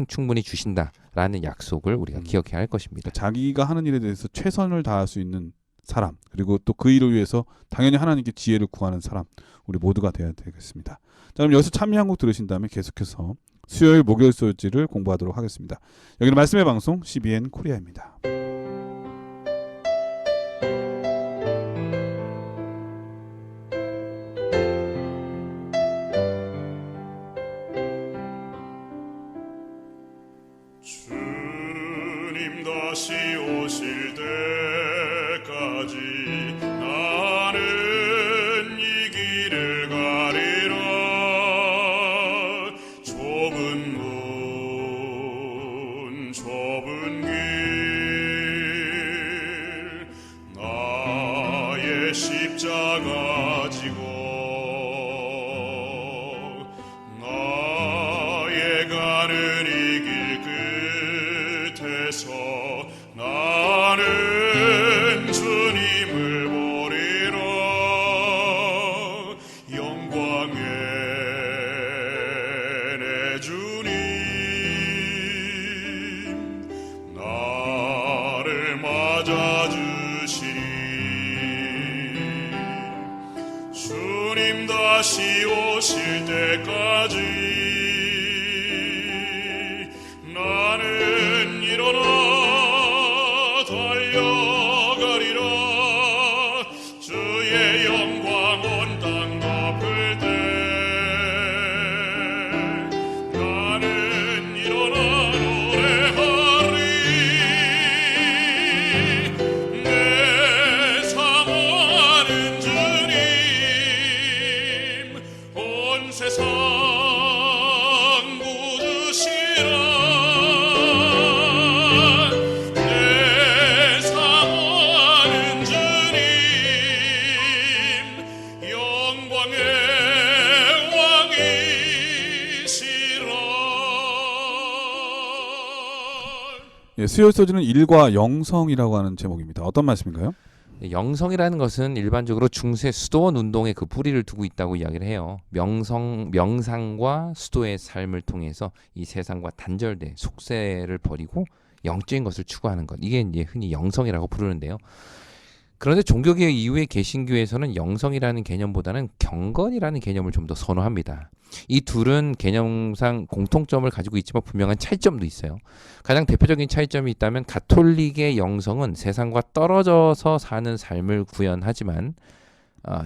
충분히 주신다라는 약속을 우리가 기억해야 할 것입니다. 그러니까 자기가 하는 일에 대해서 최선을 다할 수 있는 사람, 그리고 또 그 일을 위해서 당연히 하나님께 지혜를 구하는 사람, 우리 모두가 되어야 되겠습니다. 자, 그럼 여기서 찬미 한 곡 들으신 다음에 계속해서 수요일 목요일 소지를 공부하도록 하겠습니다. 여기는 말씀의 방송 CBN 코리아입니다. 주님 다시 오실 때까지 나는 이 길을 가리라. 좁은 문 좁은 길 나의 십자가 지고 나의 가는 이 길 끝에서 나는 주님을 보리라. 영광의 내 주님 나를 맞아주시리. 주님 다시 오실 때까지 나는 일어나 달려가리라. 주의 영광 온 땅 덮을 때 나는 일어나 노래하리. 내 사모하는 주님 온 세상 굳으시라. 내 사모하는 주님 영광의 왕이시라. 예, 수요일 소지는 일과 영성이라고 하는 제목입니다. 어떤 말씀인가요? 영성이라는 것은 일반적으로 중세 수도원 운동의 그 뿌리를 두고 있다고 이야기를 해요. 명상과 수도의 삶을 통해서 이 세상과 단절돼 속세를 버리고 영적인 것을 추구하는 것. 이게 이제 흔히 영성이라고 부르는데요. 그런데 종교개혁 이후의 개신교에서는 영성이라는 개념보다는 경건이라는 개념을 좀 더 선호합니다. 이 둘은 개념상 공통점을 가지고 있지만 분명한 차이점도 있어요. 가장 대표적인 차이점이 있다면 가톨릭의 영성은 세상과 떨어져서 사는 삶을 구현하지만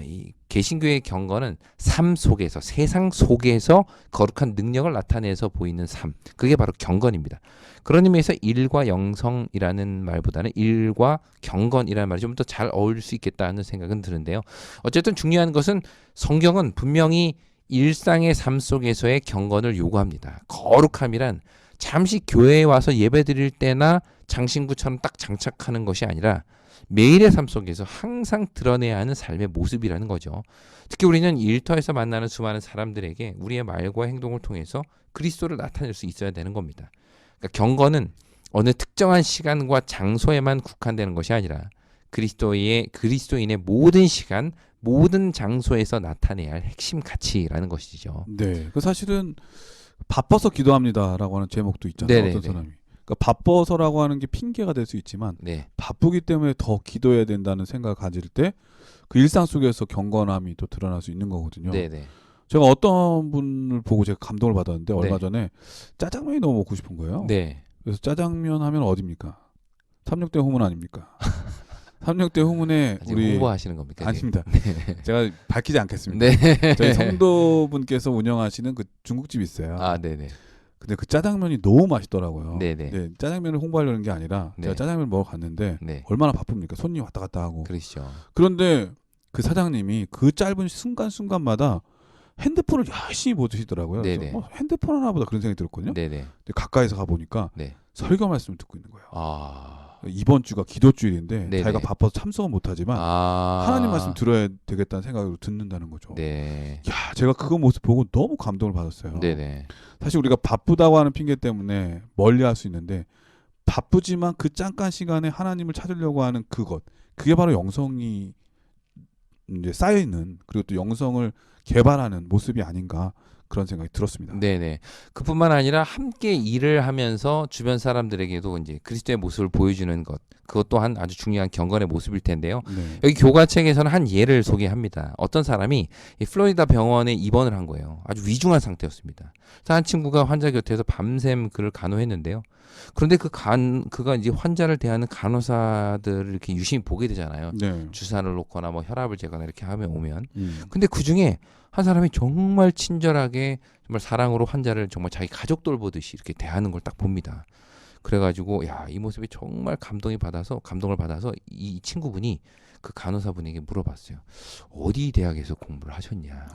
이 개신교의 경건은 삶 속에서 세상 속에서 거룩한 능력을 나타내서 보이는 삶, 그게 바로 경건입니다. 그런 의미에서 일과 영성이라는 말보다는 일과 경건이라는 말이 좀 더 잘 어울릴 수 있겠다는 생각은 드는데요. 어쨌든 중요한 것은 성경은 분명히 일상의 삶 속에서의 경건을 요구합니다. 거룩함이란 잠시 교회에 와서 예배드릴 때나 장신구처럼 딱 장착하는 것이 아니라 매일의 삶 속에서 항상 드러내야 하는 삶의 모습이라는 거죠. 특히 우리는 일터에서 만나는 수많은 사람들에게 우리의 말과 행동을 통해서 그리스도를 나타낼 수 있어야 되는 겁니다. 그러니까 경건은 어느 특정한 시간과 장소에만 국한되는 것이 아니라 그리스도인의 모든 시간, 모든 장소에서 나타내야 할 핵심 가치라는 것이죠. 네. 그 사실은 바빠서 기도합니다라고 하는 제목도 있잖아요. 네네네. 어떤 사람이. 그러니까 바빠서라고 하는 게 핑계가 될 수 있지만 네, 바쁘기 때문에 더 기도해야 된다는 생각을 가질 때 그 일상 속에서 경건함이 또 드러날 수 있는 거거든요. 네, 네. 제가 어떤 분을 보고 제가 감동을 받았는데 얼마 네. 전에 짜장면이 너무 먹고 싶은 거예요. 네. 그래서 짜장면 하면 어디입니까? 삼육대 후문 아닙니까? 삼육대 후문에 지금 우리 홍보하시는 겁니까? 지금? 아닙니다. 제가 밝히지 않겠습니다. 네. 저희 성도분께서 운영하시는 그 중국집이 있어요. 아, 네, 네. 근데 그 짜장면이 너무 맛있더라고요. 네네. 네, 짜장면을 홍보하려는 게 아니라 네. 제가 짜장면을 먹으러 갔는데 네. 얼마나 바쁩니까? 손님 왔다 갔다 하고. 그러시죠. 그런데 그 사장님이 그 짧은 순간순간마다 핸드폰을 열심히 보시더라고요. 그래서 네네. 핸드폰 하나 보다 그런 생각이 들었거든요. 네네. 근데 가까이서 가보니까 네. 설교 말씀을 듣고 있는 거예요. 아. 이번 주가 기도주일인데 네네. 자기가 바빠서 참석은 못하지만 하나님 말씀 들어야 되겠다는 생각으로 듣는다는 거죠. 네. 야, 제가 그 모습 보고 너무 감동을 받았어요. 네네. 사실 우리가 바쁘다고 하는 핑계 때문에 멀리할 수 있는데 바쁘지만 그 잠깐 시간에 하나님을 찾으려고 하는 그게 바로 영성이 이제 쌓여 있는 그리고 또 영성을 개발하는 모습이 아닌가 그런 생각이 들었습니다. 네네. 그뿐만 아니라 함께 일을 하면서 주변 사람들에게도 이제 그리스도의 모습을 보여주는 것, 그것 또한 아주 중요한 경건의 모습일 텐데요. 네. 여기 교과책에서는 한 예를 소개합니다. 어떤 사람이 이 플로리다 병원에 입원을 한 거예요. 아주 위중한 상태였습니다. 그래서 한 친구가 환자 곁에서 밤샘 그를 간호했는데요. 그런데 그가 이제 환자를 대하는 간호사들을 이렇게 유심히 보게 되잖아요. 네. 주사를 놓거나 뭐 혈압을 재거나 이렇게 하면 오면. 근데 그 중에 한 사람이 정말 친절하게 정말 사랑으로 환자를 정말 자기 가족 돌보듯이 이렇게 대하는 걸 딱 봅니다. 그래가지고 야, 이 모습이 정말 감동을 받아서 이 친구분이 그 간호사분에게 물어봤어요. 어디 대학에서 공부를 하셨냐?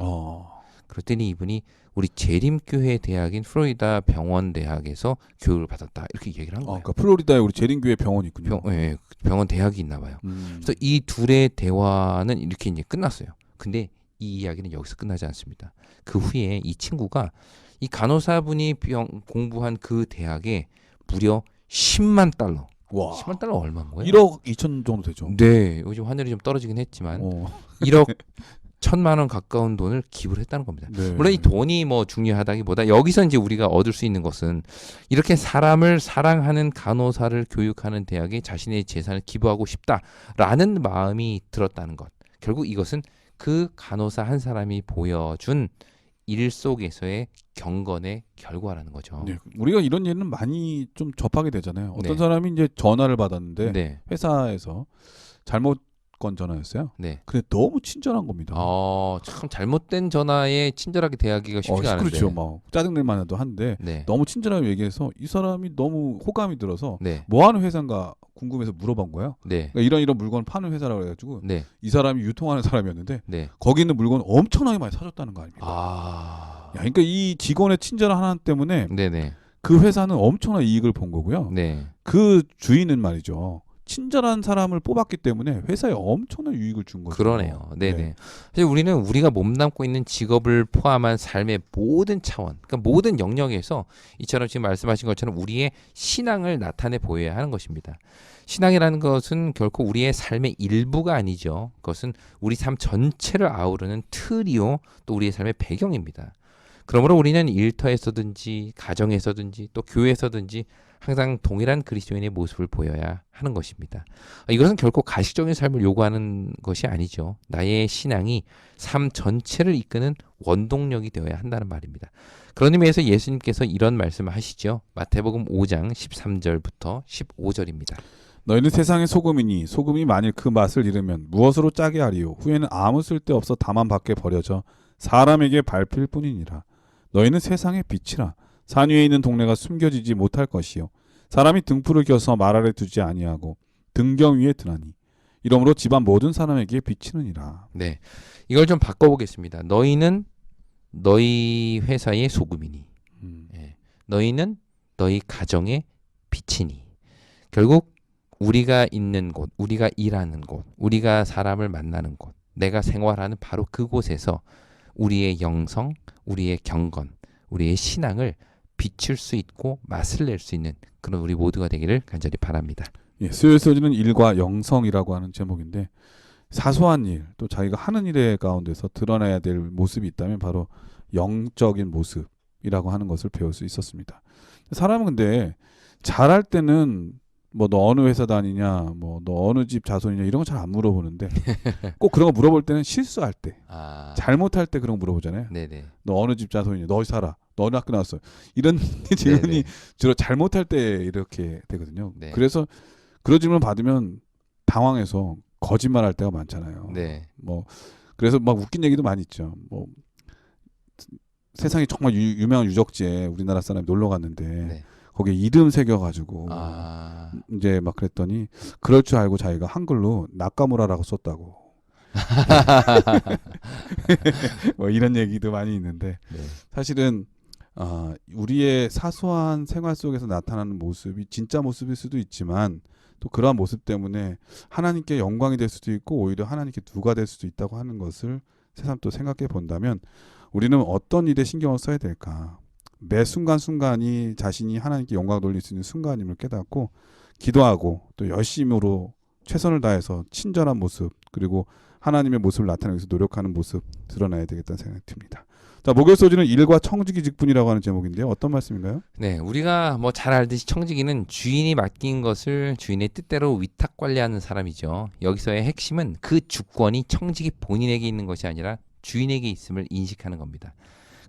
그랬더니 이분이 우리 재림교회 대학인 플로리다 병원 대학에서 교육을 받았다 이렇게 얘기를 한 거예요. 그러니까 플로리다에 우리 재림교회 병원이 있군요. 병원 대학이 있나 봐요. 그래서 이 둘의 대화는 이렇게 이제 끝났어요. 근데 이 이야기는 여기서 끝나지 않습니다. 그 후에 이 친구가 이 간호사분이 공부한 그 대학에 무려 10만 달러. 와. 10만 달러 얼마인 거예요? 1억 2천 정도 되죠. 네, 요즘 환율이 좀 떨어지긴 했지만 1억 1,000만 원 가까운 돈을 기부를 했다는 겁니다. 네. 물론 이 돈이 뭐 중요하다기보다 여기서 이제 우리가 얻을 수 있는 것은 이렇게 사람을 사랑하는 간호사를 교육하는 대학에 자신의 재산을 기부하고 싶다라는 마음이 들었다는 것. 결국 이것은 그 간호사 한 사람이 보여준 일 속에서의 경건의 결과라는 거죠. 네. 우리가 이런 예는 많이 좀 접하게 되잖아요. 어떤 네. 사람이 이제 전화를 받았는데 네. 회사에서 잘못 건 전화였어요. 네. 근데 너무 친절한 겁니다. 참 잘못된 전화에 친절하게 대하기가 쉽지가 않은데. 그렇죠. 막 짜증낼 만해도 한데 네. 너무 친절하게 얘기해서 이 사람이 너무 호감이 들어서 네. 뭐 하는 회사인가 궁금해서 물어본 거예요. 네. 그러니까 이런 물건 파는 회사라고 해가지고 네. 이 사람이 유통하는 사람이었는데 네. 거기 있는 물건 엄청나게 많이 사줬다는 거 아닙니까? 야, 그러니까 이 직원의 친절한 하나 때문에 네네. 그 회사는 엄청난 이익을 본 거고요. 네. 그 주인은 말이죠. 친절한 사람을 뽑았기 때문에 회사에 엄청난 유익을 준 거죠. 그러네요. 네네. 사실 우리는 우리가 몸담고 있는 직업을 포함한 삶의 모든 차원, 그러니까 모든 영역에서 이처럼 지금 말씀하신 것처럼 우리의 신앙을 나타내 보여야 하는 것입니다. 신앙이라는 것은 결코 우리의 삶의 일부가 아니죠. 그것은 우리 삶 전체를 아우르는 틀이요, 또 우리의 삶의 배경입니다. 그러므로 우리는 일터에서든지 가정에서든지 또 교회에서든지 항상 동일한 그리스도인의 모습을 보여야 하는 것입니다. 이것은 결코 가식적인 삶을 요구하는 것이 아니죠. 나의 신앙이 삶 전체를 이끄는 원동력이 되어야 한다는 말입니다. 그런 의미에서 예수님께서 이런 말씀을 하시죠. 마태복음 5장 13절부터 15절입니다. 너희는 세상의 소금이니 소금이 만일 그 맛을 잃으면 무엇으로 짜게 하리요. 후에는 아무 쓸데없어 다만 밖에 버려져 사람에게 밟힐 뿐이니라. 너희는 세상의 빛이라. 산 위에 있는 동네가 숨겨지지 못할 것이요. 사람이 등불을 켜서 말 아래 두지 아니하고 등경 위에 드나니 이러므로 집안 모든 사람에게 비치느니라. 네, 이걸 좀 바꿔보겠습니다. 너희는 너희 회사의 소금이니, 너희는 너희 가정의 빛이니. 결국 우리가 있는 곳, 우리가 일하는 곳, 우리가 사람을 만나는 곳, 내가 생활하는 바로 그곳에서 우리의 영성, 우리의 경건, 우리의 신앙을 비출 수 있고 맛을 낼 수 있는 그런 우리 모두가 되기를 간절히 바랍니다. 예, 수요일 소지는 일과 영성이라고 하는 제목인데 사소한 일, 또 자기가 하는 일의 가운데서 드러나야 될 모습이 있다면 바로 영적인 모습이라고 하는 것을 배울 수 있었습니다. 사람은 근데 잘할 때는 뭐 너 어느 회사 다니냐, 뭐 너 어느 집 자손이냐 이런 거 잘 안 물어보는데 꼭 그런 거 물어볼 때는 실수할 때, 잘못할 때 그런 거 물어보잖아요. 네네. 너 어느 집 자손이냐, 너 어디 살아, 너 어느 학교 나왔어, 이런 질문이 네네. 주로 잘못할 때 이렇게 되거든요. 네. 그래서 그런 질문 받으면 당황해서 거짓말할 때가 많잖아요. 네. 뭐 그래서 막 웃긴 얘기도 많이 있죠. 뭐 세상에 정말 유명한 유적지에 우리나라 사람이 놀러 갔는데 네. 거기에 이름 새겨가지고 이제 막 그랬더니 그럴 줄 알고 자기가 한글로 나카무라라고 썼다고. 뭐 이런 얘기도 많이 있는데 네. 사실은 우리의 사소한 생활 속에서 나타나는 모습이 진짜 모습일 수도 있지만 또 그러한 모습 때문에 하나님께 영광이 될 수도 있고 오히려 하나님께 누가 될 수도 있다고 하는 것을 새삼 또 생각해 본다면 우리는 어떤 일에 신경을 써야 될까? 매 순간순간이 자신이 하나님께 영광을 돌릴 수 있는 순간임을 깨닫고 기도하고 또 열심으로 최선을 다해서 친절한 모습 그리고 하나님의 모습을 나타내기 위해서 노력하는 모습 드러나야 되겠다는 생각이 듭니다. 자, 목요일 소지는 일과 청지기 직분이라고 하는 제목인데요. 어떤 말씀인가요? 네, 우리가 뭐 잘 알듯이 청지기는 주인이 맡긴 것을 주인의 뜻대로 위탁 관리하는 사람이죠. 여기서의 핵심은 그 주권이 청지기 본인에게 있는 것이 아니라 주인에게 있음을 인식하는 겁니다.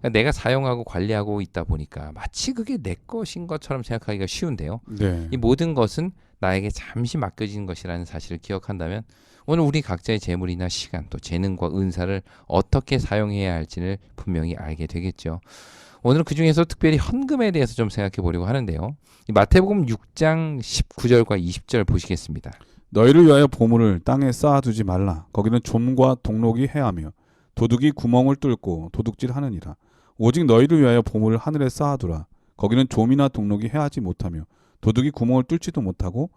그러니까 내가 사용하고 관리하고 있다 보니까 마치 그게 내 것인 것처럼 생각하기가 쉬운데요. 네. 이 모든 것은 나에게 잠시 맡겨진 것이라는 사실을 기억한다면 오늘 우리 각자의 재물이나 시간 또 재능과 은사를 어떻게 사용해야 할지를 분명히 알게 되겠죠. 오늘은 그중에서 특별히 헌금에 대해서 좀 생각해 보려고 하는데요. 이 마태복음 6장 19절과 20절 보시겠습니다. 너희를 위하여 보물을 땅에 쌓아두지 말라. 거기는 좀과 동록이 해하며 도둑이 구멍을 뚫고 도둑질하느니라. 오직 너희를 위하여 보물을 하늘에 쌓아두라. 거기는 좀이나 동록이 해하지 못하며 도둑이 구멍을 뚫지도 못하고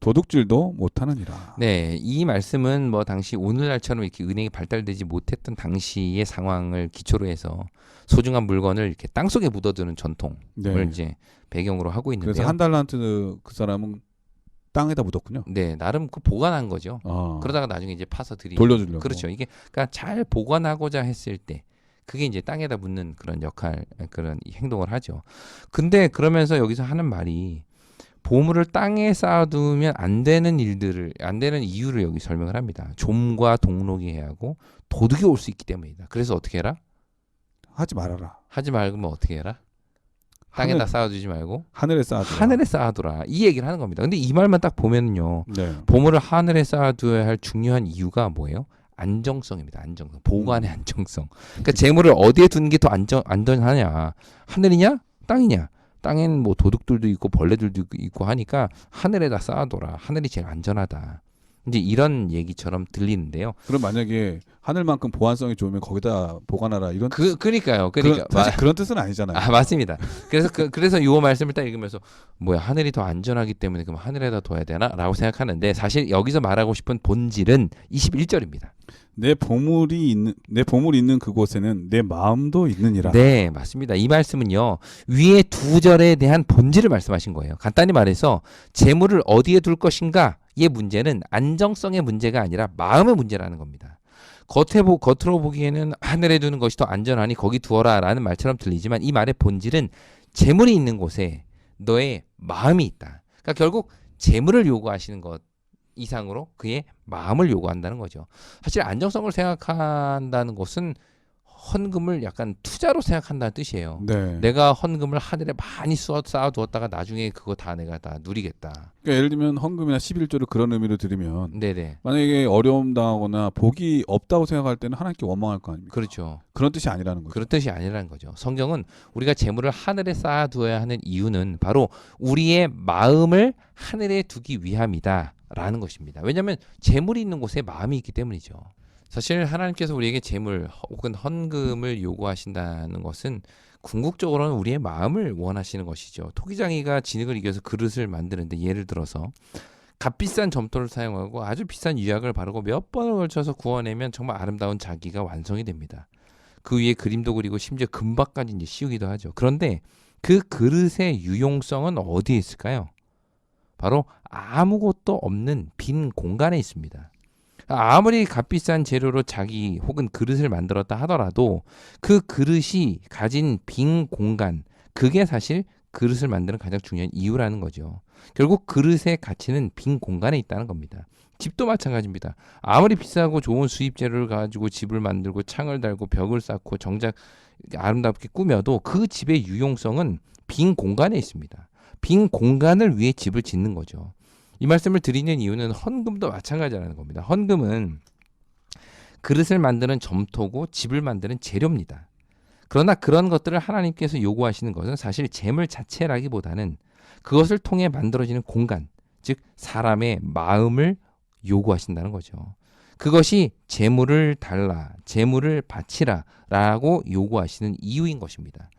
도둑질도 못하느니라. 네, 이 말씀은 뭐 당시 오늘날처럼 이렇게 은행이 발달되지 못했던 당시의 상황을 기초로 해서 소중한 물건을 이렇게 땅 속에 묻어두는 전통을 네. 이제 배경으로 하고 있는데요. 그래서 한 달란트 그 사람은 땅에다 묻었군요. 네, 나름 그 보관한 거죠. 아, 그러다가 나중에 이제 파서 드리고 돌려주려고. 그렇죠. 이게 그러니까 잘 보관하고자 했을 때 그게 이제 땅에다 묻는 그런 역할, 그런 행동을 하죠. 근데 그러면서 여기서 하는 말이 보물을 땅에 쌓아두면 안 되는 일들을, 안 되는 이유를 여기 설명을 합니다. 좀과 동록이 해야 하고 도둑이 올 수 있기 때문이다. 그래서 어떻게 해라? 하지 말아라. 하지 말고 어떻게 해라? 땅에다 쌓아두지 말고 하늘에 쌓아두라. 하늘에 쌓아두라. 이 얘기를 하는 겁니다. 근데 이 말만 딱 보면요. 네. 보물을 하늘에 쌓아두어야 할 중요한 이유가 뭐예요? 안정성입니다. 안정성. 보관의 안정성. 그러니까 재물을 어디에 두는 게 더 안전하냐? 하늘이냐? 땅이냐? 땅엔 뭐 도둑들도 있고 벌레들도 있고 하니까 하늘에다 쌓아둬라. 하늘이 제일 안전하다. 이제 이런 얘기처럼 들리는데요. 그럼 만약에 하늘만큼 보안성이 좋으면 거기다 보관하라 이런 그러니까요. 사실 그런 뜻은 아니잖아요. 아, 맞습니다. 그래서 이 말씀을 딱 읽으면서 뭐야, 하늘이 더 안전하기 때문에 그럼 하늘에다 둬야 되나라고 생각하는데 사실 여기서 말하고 싶은 본질은 21절입니다. 내 보물이 있는 그곳에는 내 마음도 있느니라. 네, 맞습니다. 이 말씀은요, 위에 두 절에 대한 본질을 말씀하신 거예요. 간단히 말해서 재물을 어디에 둘 것인가의 문제는 안정성의 문제가 아니라 마음의 문제라는 겁니다. 겉으로 보기에는 하늘에 두는 것이 더 안전하니 거기 두어라 라는 말처럼 들리지만 이 말의 본질은 재물이 있는 곳에 너의 마음이 있다. 그러니까 결국 재물을 요구하시는 것 이상으로 그의 마음을 요구한다는 거죠. 사실 안정성을 생각한다는 것은 헌금을 약간 투자로 생각한다는 뜻이에요. 네. 내가 헌금을 하늘에 많이 쌓아두었다가 나중에 그거 다 내가 다 누리겠다. 그러니까 예를 들면 헌금이나 11조를 그런 의미로 드리면 네네. 만약에 어려움 당하거나 복이 없다고 생각할 때는 하나님께 원망할 거 아닙니까? 그렇죠. 그런 뜻이 아니라는 거죠. 그런 뜻이 아니라는 거죠. 성경은 우리가 재물을 하늘에 쌓아두어야 하는 이유는 바로 우리의 마음을 하늘에 두기 위함이다라는 것입니다. 왜냐하면 재물이 있는 곳에 마음이 있기 때문이죠. 사실 하나님께서 우리에게 재물 혹은 헌금을 요구하신다는 것은 궁극적으로는 우리의 마음을 원하시는 것이죠. 토기장이가 진흙을 이겨서 그릇을 만드는데 예를 들어서 값비싼 점토를 사용하고 아주 비싼 유약을 바르고 몇 번을 걸쳐서 구워내면 정말 아름다운 자기가 완성이 됩니다. 그 위에 그림도 그리고 심지어 금박까지 이제 씌우기도 하죠. 그런데 그 그릇의 유용성은 어디에 있을까요? 바로 아무것도 없는 빈 공간에 있습니다. 아무리 값비싼 재료로 자기 혹은 그릇을 만들었다 하더라도 그 그릇이 가진 빈 공간, 그게 사실 그릇을 만드는 가장 중요한 이유라는 거죠. 결국 그릇의 가치는 빈 공간에 있다는 겁니다. 집도 마찬가지입니다. 아무리 비싸고 좋은 수입 재료를 가지고 집을 만들고 창을 달고 벽을 쌓고 정작 아름답게 꾸며도 그 집의 유용성은 빈 공간에 있습니다. 빈 공간을 위해 집을 짓는 거죠. 이 말씀을 드리는 이유는 헌금도 마찬가지라는 겁니다. 헌금은 그릇을 만드는 점토고 집을 만드는 재료입니다. 그러나 그런 것들을 하나님께서 요구하시는 것은 사실 재물 자체라기보다는 그것을 통해 만들어지는 공간, 즉 사람의 마음을 요구하신다는 거죠. 그것이 재물을 달라, 재물을 바치라 라고 요구하시는 이유인 것입니다.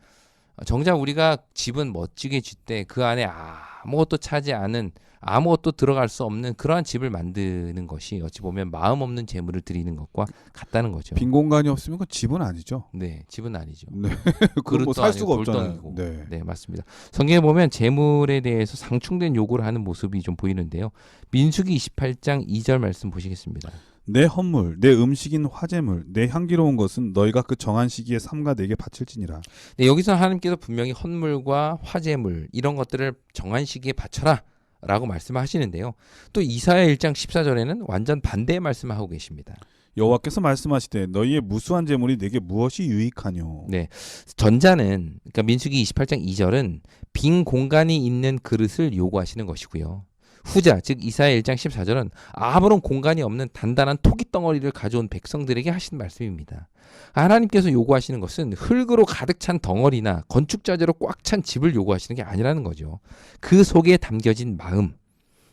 정작 우리가 집은 멋지게 짓되 그 안에 아무것도 차지 않은, 아무것도 들어갈 수 없는 그러한 집을 만드는 것이 어찌 보면 마음 없는 재물을 드리는 것과 같다는 거죠. 빈 공간이 없으면 그건 집은 아니죠. 네, 집은 아니죠. 네. 그건 그릇도 뭐살 아니고 수가 없잖아요. 돌덩이고. 네. 네, 맞습니다. 성경에 보면 재물에 대해서 상충된 요구를 하는 모습이 좀 보이는데요. 민수기 28장 2절 말씀 보시겠습니다. 내 헌물, 내 음식인 화제물, 내 향기로운 것은 너희가 그 정한 시기에 삼가 내게 바칠지니라. 네, 여기서 하나님께서 분명히 헌물과 화제물 이런 것들을 정한 시기에 바쳐라 라고 말씀하시는데요. 또 이사야 1장 14절에는 완전 반대의 말씀을 하고 계십니다. 여호와께서 말씀하시되 너희의 무수한 재물이 내게 무엇이 유익하뇨. 네, 전자는 그러니까 민수기 28장 2절은 빈 공간이 있는 그릇을 요구하시는 것이고요. 후자 즉 이사야 1장 14절은 아무런 공간이 없는 단단한 토기 덩어리를 가져온 백성들에게 하신 말씀입니다. 하나님께서 요구하시는 것은 흙으로 가득 찬 덩어리나 건축자재로 꽉 찬 집을 요구하시는 게 아니라는 거죠. 그 속에 담겨진 마음,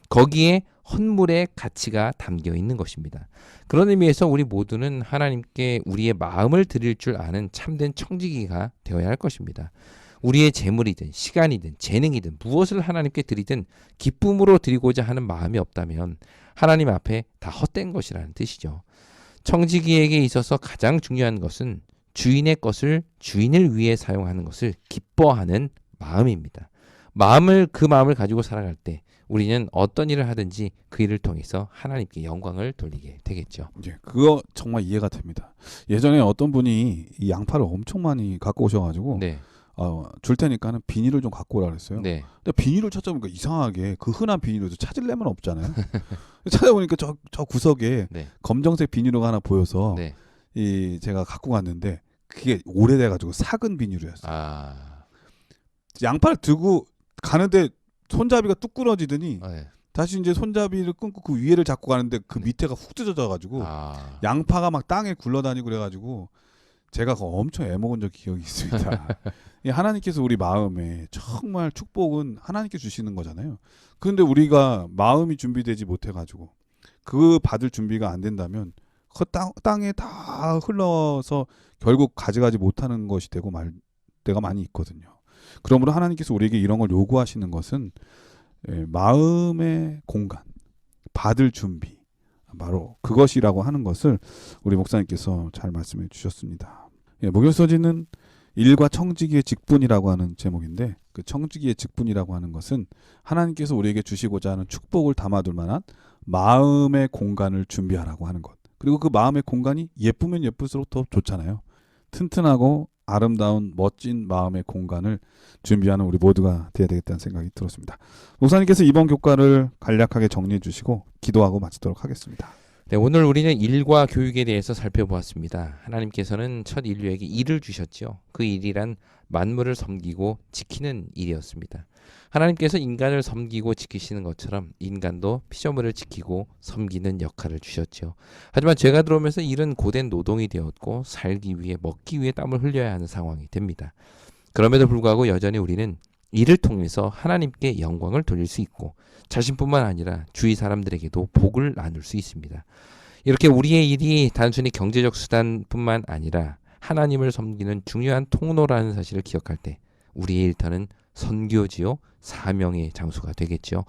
거기에 헌물의 가치가 담겨 있는 것입니다. 그런 의미에서 우리 모두는 하나님께 우리의 마음을 드릴 줄 아는 참된 청지기가 되어야 할 것입니다. 우리의 재물이든 시간이든 재능이든 무엇을 하나님께 드리든 기쁨으로 드리고자 하는 마음이 없다면 하나님 앞에 다 헛된 것이라는 뜻이죠. 청지기에게 있어서 가장 중요한 것은 주인의 것을 주인을 위해 사용하는 것을 기뻐하는 마음입니다. 그 마음을 가지고 살아갈 때 우리는 어떤 일을 하든지 그 일을 통해서 하나님께 영광을 돌리게 되겠죠. 예, 그거 정말 이해가 됩니다. 예전에 어떤 분이 이 양파를 엄청 많이 갖고 오셔가지고 네, 줄 테니까는 비닐을 좀 갖고 오라 그랬어요. 네, 근데 비닐을 찾아보니까 이상하게 그 흔한 비닐을 찾으려면 없잖아요. 찾아보니까 저 구석에 네, 검정색 비닐로가 하나 보여서 네. 이 제가 갖고 갔는데 그게 오래돼가지고 삭은 비닐이었어요. 양파를 들고 가는데 손잡이가 뚝 끊어지더니 네. 다시 이제 손잡이를 끊고 그 위에를 잡고 가는데 그 밑에가 훅 뜯어져가지고 양파가 막 땅에 굴러다니고 그래가지고 제가 그거 엄청 애먹은 적 기억이 있습니다. 이 하나님께서 우리 마음에 정말 축복은 하나님께 주시는 거잖아요. 그런데 우리가 마음이 준비되지 못해가지고 그 받을 준비가 안 된다면 그 땅에 다 흘러서 결국 가져가지 못하는 것이 되고 말 때가 많이 있거든요. 그러므로 하나님께서 우리에게 이런 걸 요구하시는 것은 마음의 공간, 받을 준비, 바로 그것이라고 하는 것을 우리 목사님께서 잘 말씀해 주셨습니다. 목요서지는 일과 청지기의 직분이라고 하는 제목인데 그 청지기의 직분이라고 하는 것은 하나님께서 우리에게 주시고자 하는 축복을 담아둘 만한 마음의 공간을 준비하라고 하는 것. 그리고 그 마음의 공간이 예쁘면 예쁠수록 더 좋잖아요. 튼튼하고 아름다운 멋진 마음의 공간을 준비하는 우리 모두가 되어야 되겠다는 생각이 들었습니다. 목사님께서 이번 교과를 간략하게 정리해 주시고 기도하고 마치도록 하겠습니다. 네, 오늘 우리는 일과 교육에 대해서 살펴보았습니다. 하나님께서는 첫 인류에게 일을 주셨죠. 그 일이란 만물을 섬기고 지키는 일이었습니다. 하나님께서 인간을 섬기고 지키시는 것처럼 인간도 피조물을 지키고 섬기는 역할을 주셨죠. 하지만 죄가 들어오면서 일은 고된 노동이 되었고 살기 위해 먹기 위해 땀을 흘려야 하는 상황이 됩니다. 그럼에도 불구하고 여전히 우리는 이를 통해서 하나님께 영광을 돌릴 수 있고 자신뿐만 아니라 주위 사람들에게도 복을 나눌 수 있습니다. 이렇게 우리의 일이 단순히 경제적 수단뿐만 아니라 하나님을 섬기는 중요한 통로라는 사실을 기억할 때 우리의 일터는 선교지요 사명의 장소가 되겠죠.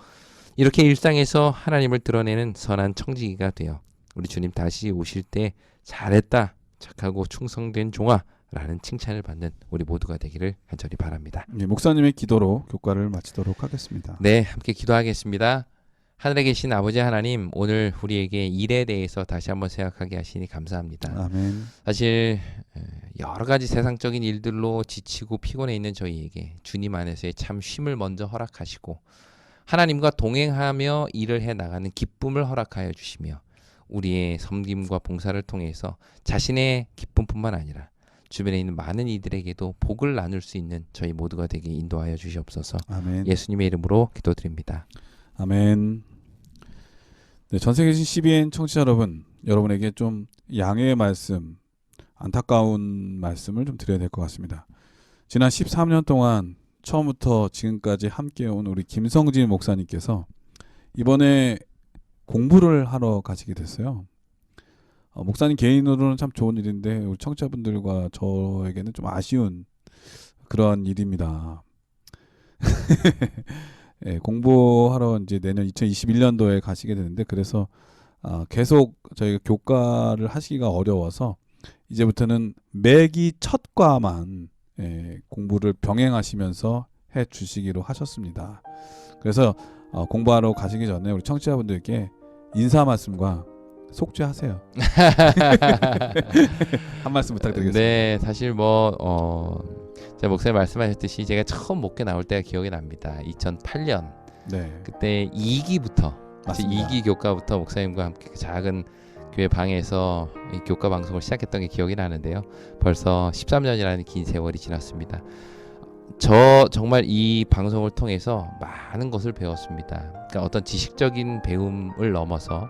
이렇게 일상에서 하나님을 드러내는 선한 청지기가 되어 우리 주님 다시 오실 때 잘했다 착하고 충성된 종아 라는 칭찬을 받는 우리 모두가 되기를 간절히 바랍니다. 네, 목사님의 기도로 교과를 마치도록 하겠습니다. 네, 함께 기도하겠습니다. 하늘에 계신 아버지 하나님, 오늘 우리에게 일에 대해서 다시 한번 생각하게 하시니 감사합니다. 아멘. 사실 여러 가지 세상적인 일들로 지치고 피곤해 있는 저희에게 주님 안에서의 참 쉼을 먼저 허락하시고 하나님과 동행하며 일을 해나가는 기쁨을 허락하여 주시며 우리의 섬김과 봉사를 통해서 자신의 기쁨뿐만 아니라 주변에 있는 많은 이들에게도 복을 나눌 수 있는 저희 모두가 되게 인도하여 주시옵소서. 아멘. 예수님의 이름으로 기도드립니다. 아멘. 네, 전 세계 CBN 청취자 여러분, 여러분에게 좀 양해의 말씀, 안타까운 말씀을 좀 드려야 될 것 같습니다. 지난 13년 동안 처음부터 지금까지 함께 온 우리 김성진 목사님께서 이번에 공부를 하러 가시게 됐어요. 목사님 개인으로는 참 좋은 일인데 우리 청취자분들과 저에게는 좀 아쉬운 그런 일입니다. 네, 공부하러 이제 내년 2021년도에 가시게 되는데 그래서 계속 저희가 교과를 하시기가 어려워서 이제부터는 매기 첫 과만 공부를 병행하시면서 해 주시기로 하셨습니다. 그래서 공부하러 가시기 전에 우리 청취자분들께 인사 말씀과 속죄하세요. 한 말씀 부탁드리겠습니다. 네, 사실 제가 목사님 말씀하셨듯이 제가 처음 목회 나올 때가 기억이 납니다. 2008년. 네, 그때 2기부터 맞습니다. 2기 교과부터 목사님과 함께 그 작은 교회 방에서 이 교과 방송을 시작했던 게 기억이 나는데요. 벌써 13년이라는 긴 세월이 지났습니다. 저 정말 이 방송을 통해서 많은 것을 배웠습니다. 그러니까 어떤 지식적인 배움을 넘어서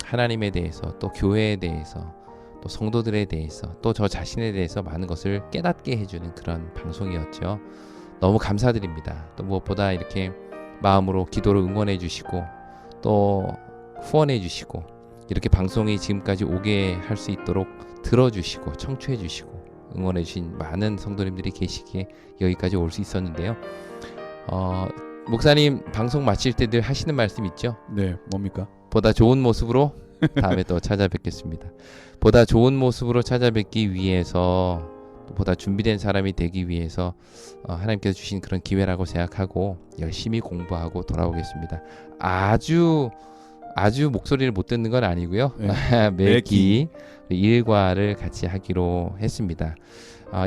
하나님에 대해서 또 교회에 대해서 또 성도들에 대해서 또 저 자신에 대해서 많은 것을 깨닫게 해주는 그런 방송이었죠. 너무 감사드립니다. 또 무엇보다 이렇게 마음으로 기도를 응원해 주시고 또 후원해 주시고 이렇게 방송이 지금까지 오게 할 수 있도록 들어주시고 청취해 주시고 응원해 주신 많은 성도님들이 계시기에 여기까지 올 수 있었는데요. 목사님 방송 마칠 때 늘 하시는 말씀 있죠? 네, 뭡니까? 보다 좋은 모습으로 다음에 또 찾아뵙겠습니다. 보다 좋은 모습으로 찾아뵙기 위해서 보다 준비된 사람이 되기 위해서 하나님께서 주신 그런 기회라고 생각하고 열심히 공부하고 돌아오겠습니다. 아주 목소리를 못 듣는 건 아니고요. 네. 매기 일과를 같이 하기로 했습니다.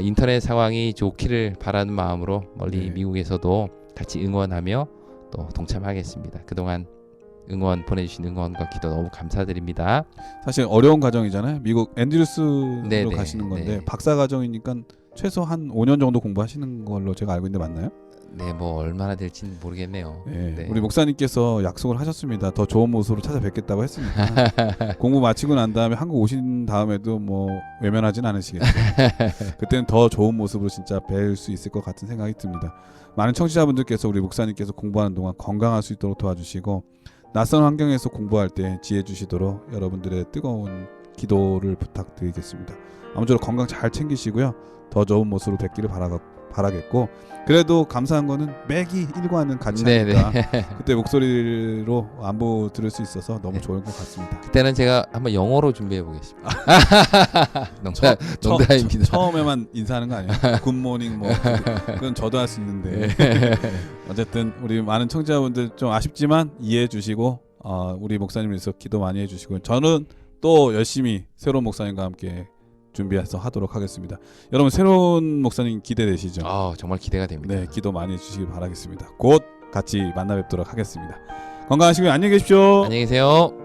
인터넷 상황이 좋기를 바라는 마음으로 멀리 네. 미국에서도 같이 응원하며 또 동참하겠습니다. 그동안 응원 보내주신 응원과 기도 너무 감사드립니다. 사실 어려운 과정이잖아요. 미국 앤드루스로 네네, 가시는 건데 네. 박사 과정이니까 최소 한 5년 정도 공부하시는 걸로 제가 알고 있는데 맞나요? 네, 얼마나 될지는 모르겠네요. 네. 네. 우리 목사님께서 약속을 하셨습니다. 더 좋은 모습으로 찾아뵙겠다고 했으니까 공부 마치고 난 다음에 한국 오신 다음에도 외면하진 않으시겠죠. 그때는 더 좋은 모습으로 진짜 뵐 수 있을 것 같은 생각이 듭니다. 많은 청취자분들께서 우리 목사님께서 공부하는 동안 건강할 수 있도록 도와주시고 낯선 환경에서 공부할 때 지혜 주시도록 여러분들의 뜨거운 기도를 부탁드리겠습니다. 아무쪼록 건강 잘 챙기시고요. 더 좋은 모습으로 뵙기를 바라겠고 그래도 감사한 거는 매기 일과는 같이 하니까 그때 목소리로 안부 들을 수 있어서 너무 좋은 것 같습니다. 그때는 제가 한번 영어로 준비해 보겠습니다. 농담입니다. 처음에만 인사하는 거 아니에요? 굿모닝 그건 저도 할 수 있는데 어쨌든 우리 많은 청취자분들 좀 아쉽지만 이해해 주시고 우리 목사님을 위해서 기도 많이 해주시고 저는 또 열심히 새로운 목사님과 함께 준비해서 하도록 하겠습니다. 여러분 새로운 목사님 기대되시죠? 정말 기대가 됩니다. 네, 기도 많이 해주시기 바라겠습니다. 곧 같이 만나 뵙도록 하겠습니다. 건강하시고 안녕히 계십시오. 안녕히 계세요.